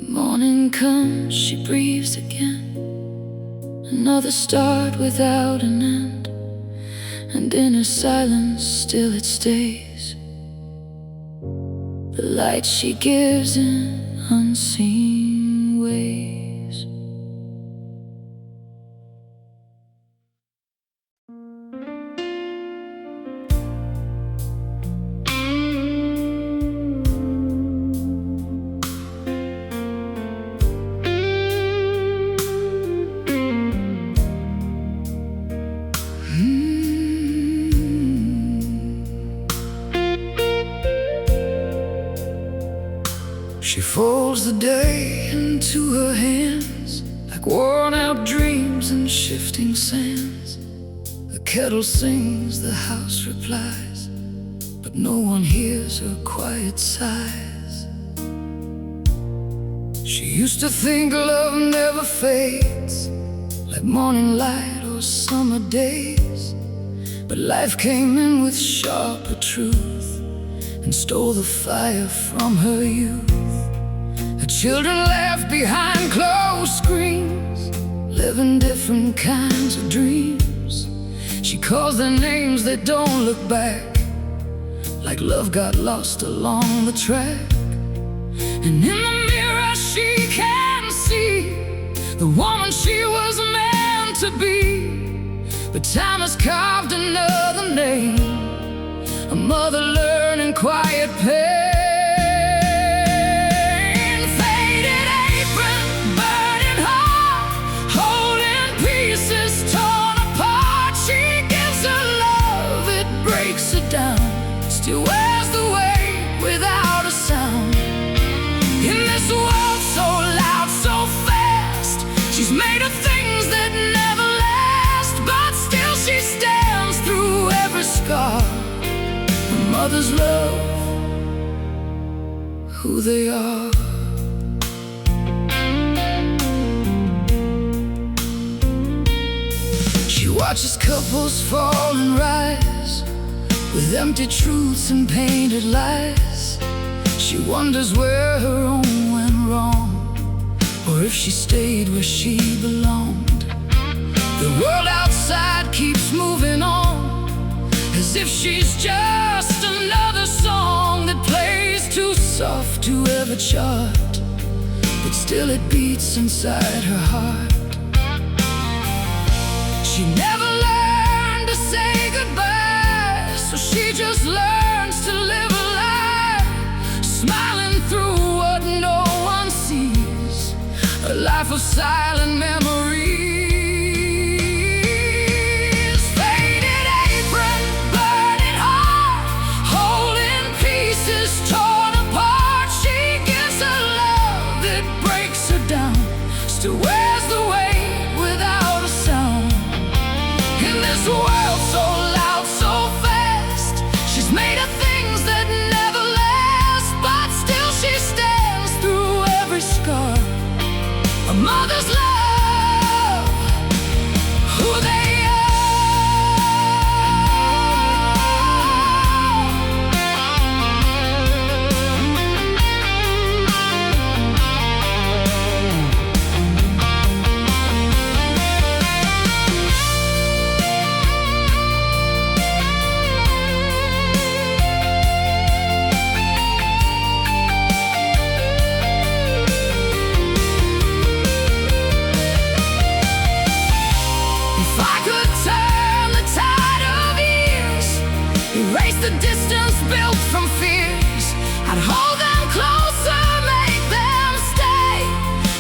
[SPEAKER 1] Morning comes, she breathes again, another start without an end. And in her silence still it stays, the light she gives in unseen ways. She folds the day into her hands like worn-out dreams and shifting sands. The kettle sings, the house replies, but no one hears her quiet sighs. She used to think love never fades, like morning light or summer days. But life came in with sharper truth and stole the fire from her youth. Her children left behind closed screens, living different kinds of dreams. She calls their names, they don't look back, like love got lost along the track. And in the mirror she can see the woman she was meant to be. But time has carved another name, a mother learning quiet pain. Faded apron, burning heart, holding pieces torn apart. She gives her love, it breaks her down, still wears the weight without a sound. In this world so loud, so fast, she's made of things that never last, but still she stands through every scar. Her mother's love, who they are. She watches couples fall and rise, with empty truths and painted lies. She wonders where her own went wrong, or if she stayed where she belonged. The world outside keeps moving on, as if she's just another song that plays too soft to ever chart, but still it beats inside her heart. She never learned to say goodbye, so she just learns to live a life, smiling through what no one sees, a life of silent memories. Faded apron, burning heart, holding pieces torn apart. She gives her love, it breaks her down, still wears the weight without a sound. In this world so loud, so fast, she's made of things that never last, but still she stands through every scar. A mother's love, who they are. If I could turn the tide of years, erase the distance built from fears, I'd hold them closer, make them stay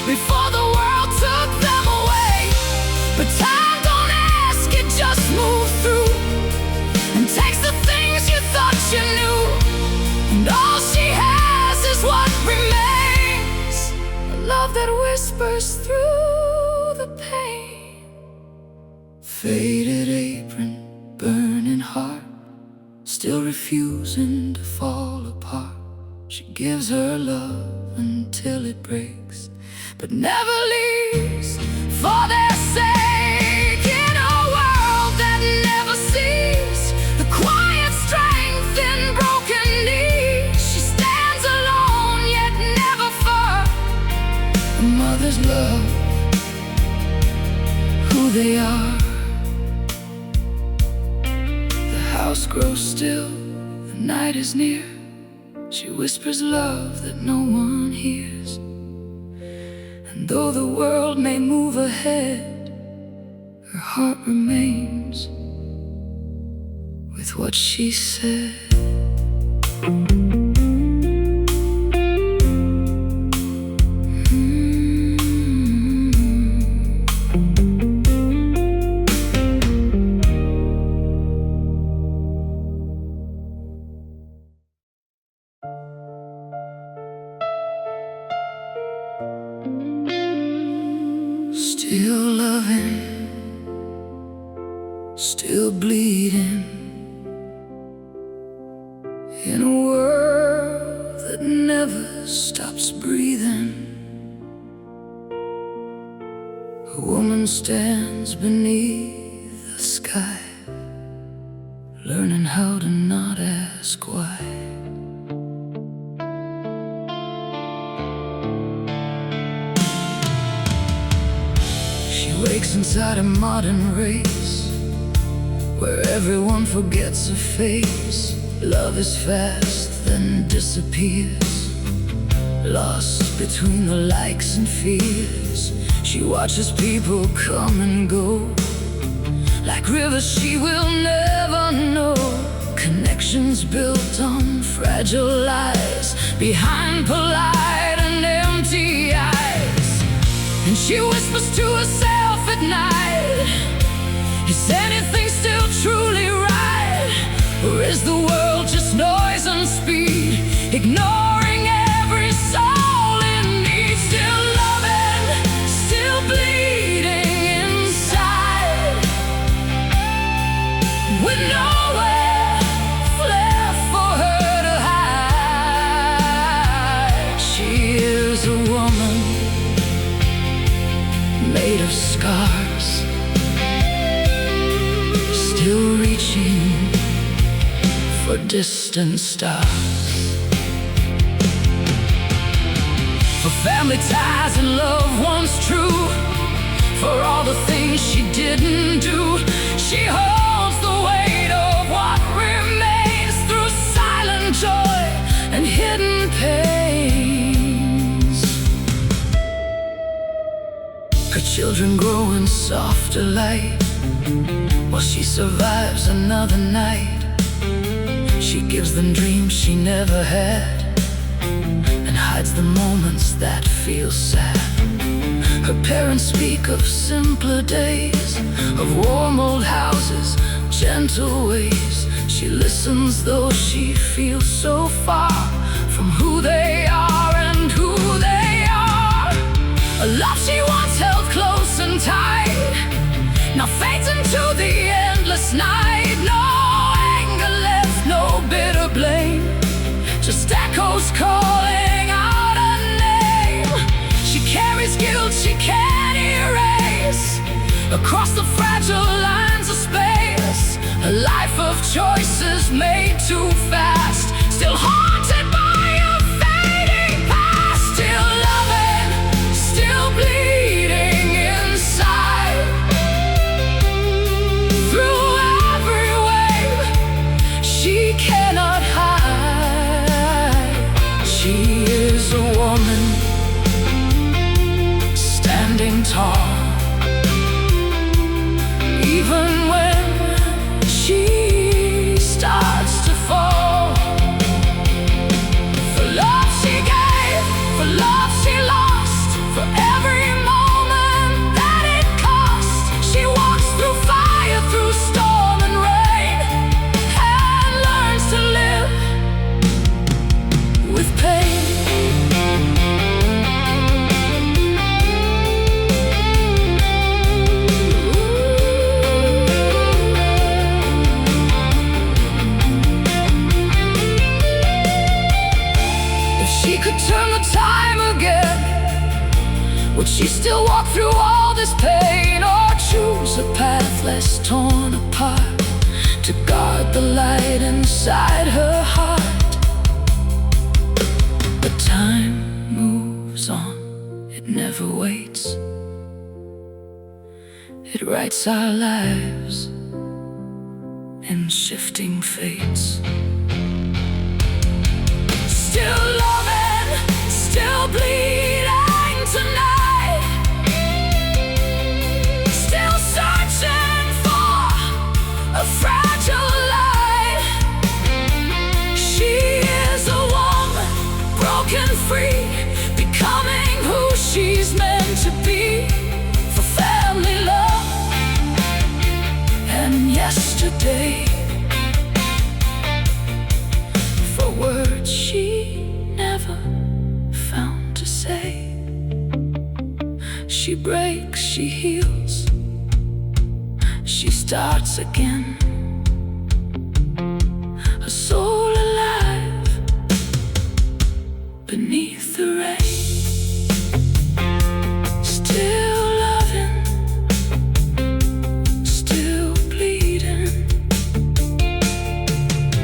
[SPEAKER 1] before the world took them away. But time don't ask, it just moves through and takes the things you thought you knew, and all she has is what remains, a love that whispers through the pain. Faded apron, burning heart, still refusing to fall apart. She gives her love until it breaks, but never leaves for their sake. In a world that never sees the quiet strength in broken knees, she stands alone yet never far. A mother's love, who they are. The house grows still, the night is near. She whispers love that no one hears. And though the world may move ahead, her heart remains with what she said. Still loving, still bleeding, in a world that never stops breathing. A woman stands beneath the sky, learning how to not ask why. Wakes inside a modern race where everyone forgets a face. Love is fast, then disappears, lost between the likes and fears. She watches people come and go, like rivers she will never know. Connections built on fragile lies, behind polite and empty eyes. And she whispers to herself at night, is anything still truly right? Or is the world just noise and speed, ignoring every soul in need? Still loving, still bleeding inside, with nowhere left for her to hide. She is a woman made of scars, still reaching for distant stars. For family ties and loved ones true, for all the things she didn't do, she holds the weight of what remains through silent joy and hidden pains. Her children grow in softer light while she survives another night. She gives them dreams she never had and hides the moments that feel sad. Her parents speak of simpler days, of warm old houses, gentle ways. She listens though she feels so far from who they are and who they are. A love she once held close and tight now fades into the endless night. No anger left, no bitter blame, just echoes calling out a name. She carries guilt she can't erase across the fragile lines of space. A life of choices made too fast, still haunted by a fading past. Still loving, still bleeding inside, through every wave she cannot hide. She is a woman standing tall, torn apart to guard the light inside her heart. But time moves on, it never waits. It writes our lives in shifting fates. Still loving, still bleeding tonight. Still searching for a fragile light. She is a woman, broken free, becoming who she's meant to be, for family love and yesterday, for words she never found to say. She breaks, she heals, she starts again, a soul alive beneath the rain. Still loving, still bleeding,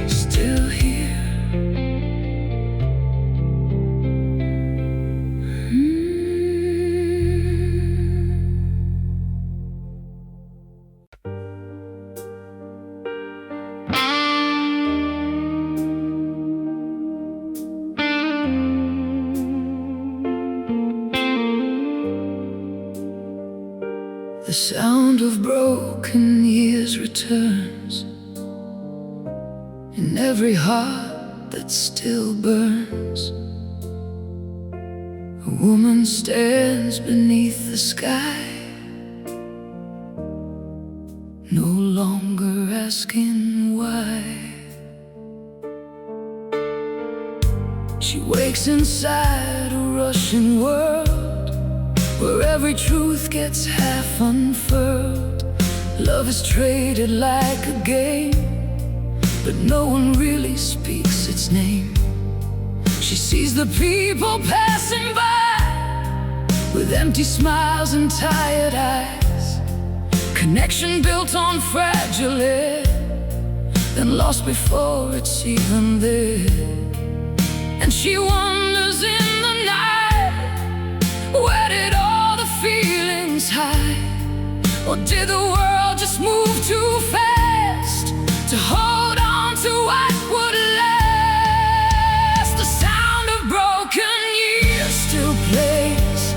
[SPEAKER 1] still here. The sound of broken years returns in every heart that still burns. A woman stands beneath the sky, no longer asking why. She wakes inside a rushing world where every truth gets half unfurled. Love is traded like a game, but no one really speaks its name. She sees the people passing by with empty smiles and tired eyes. Connection built on fragile air, then lost before it's even there. And she wanders in the night, where did all the feelings hide? Or did the world just move too fast to hold on to what would last? The sound of broken years still plays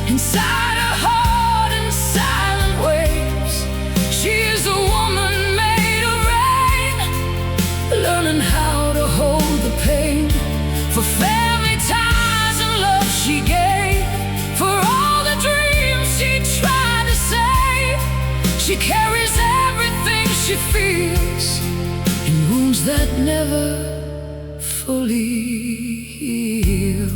[SPEAKER 1] inside her heart in silent waves. She is a woman made of rain, learning how to hold the pain, for family ties and love she gave, for all the dreams she tried to save. She carries everything she feels in wounds that never fully heal.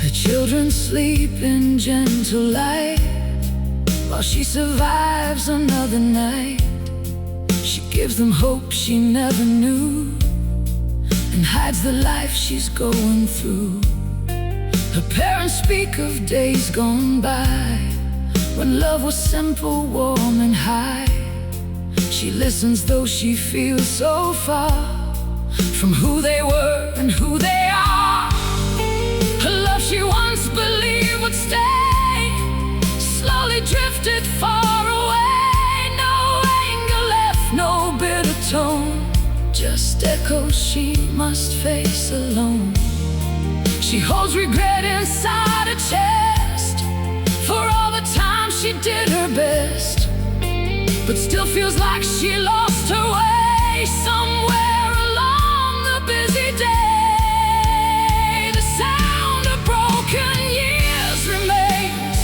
[SPEAKER 1] Her children sleep in gentle light while she survives another night. She gives them hope she never knew and hides the life she's going through. Her parents speak of days gone by when love was simple, warm and high. She listens though she feels so far from who they were and who they are. Her love she once believed would stay slowly drifted far away. No anger left, no bitter tone, just echoes she must face alone. She holds regret inside her chest for all the time she did her best, but still feels like she lost her way somewhere along the busy day. The sound of broken years remains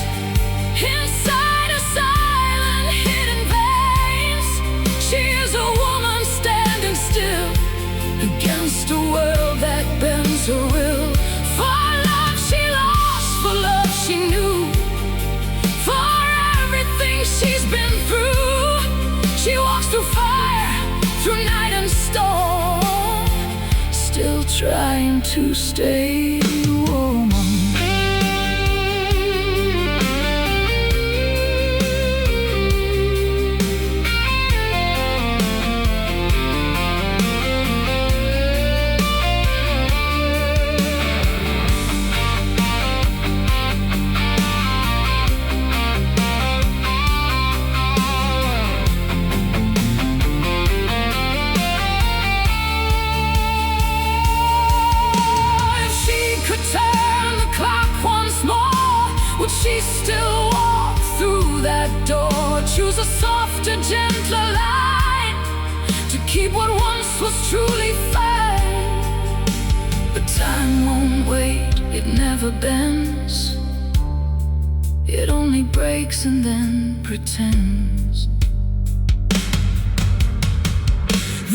[SPEAKER 1] inside her silent hidden veins. She is a woman standing still against a world that bends her will. For love she lost, for love she knew, for everything she's been through. She walks through fire, through night and storm, still trying to stay woman. was truly fine. But time won't wait, it never bends. It only breaks and then pretends.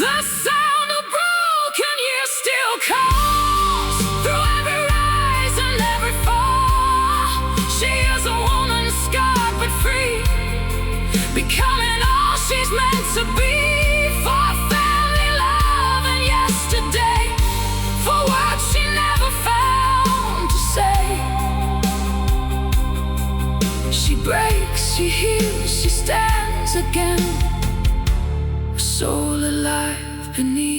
[SPEAKER 1] The sound of broken years still calls through every rise and every fall. She is a woman scarred but free, becoming all she's meant to be. For family, love, and yesterday, for words she never found to say. She breaks, she heals, she stands again, a soul alive beneath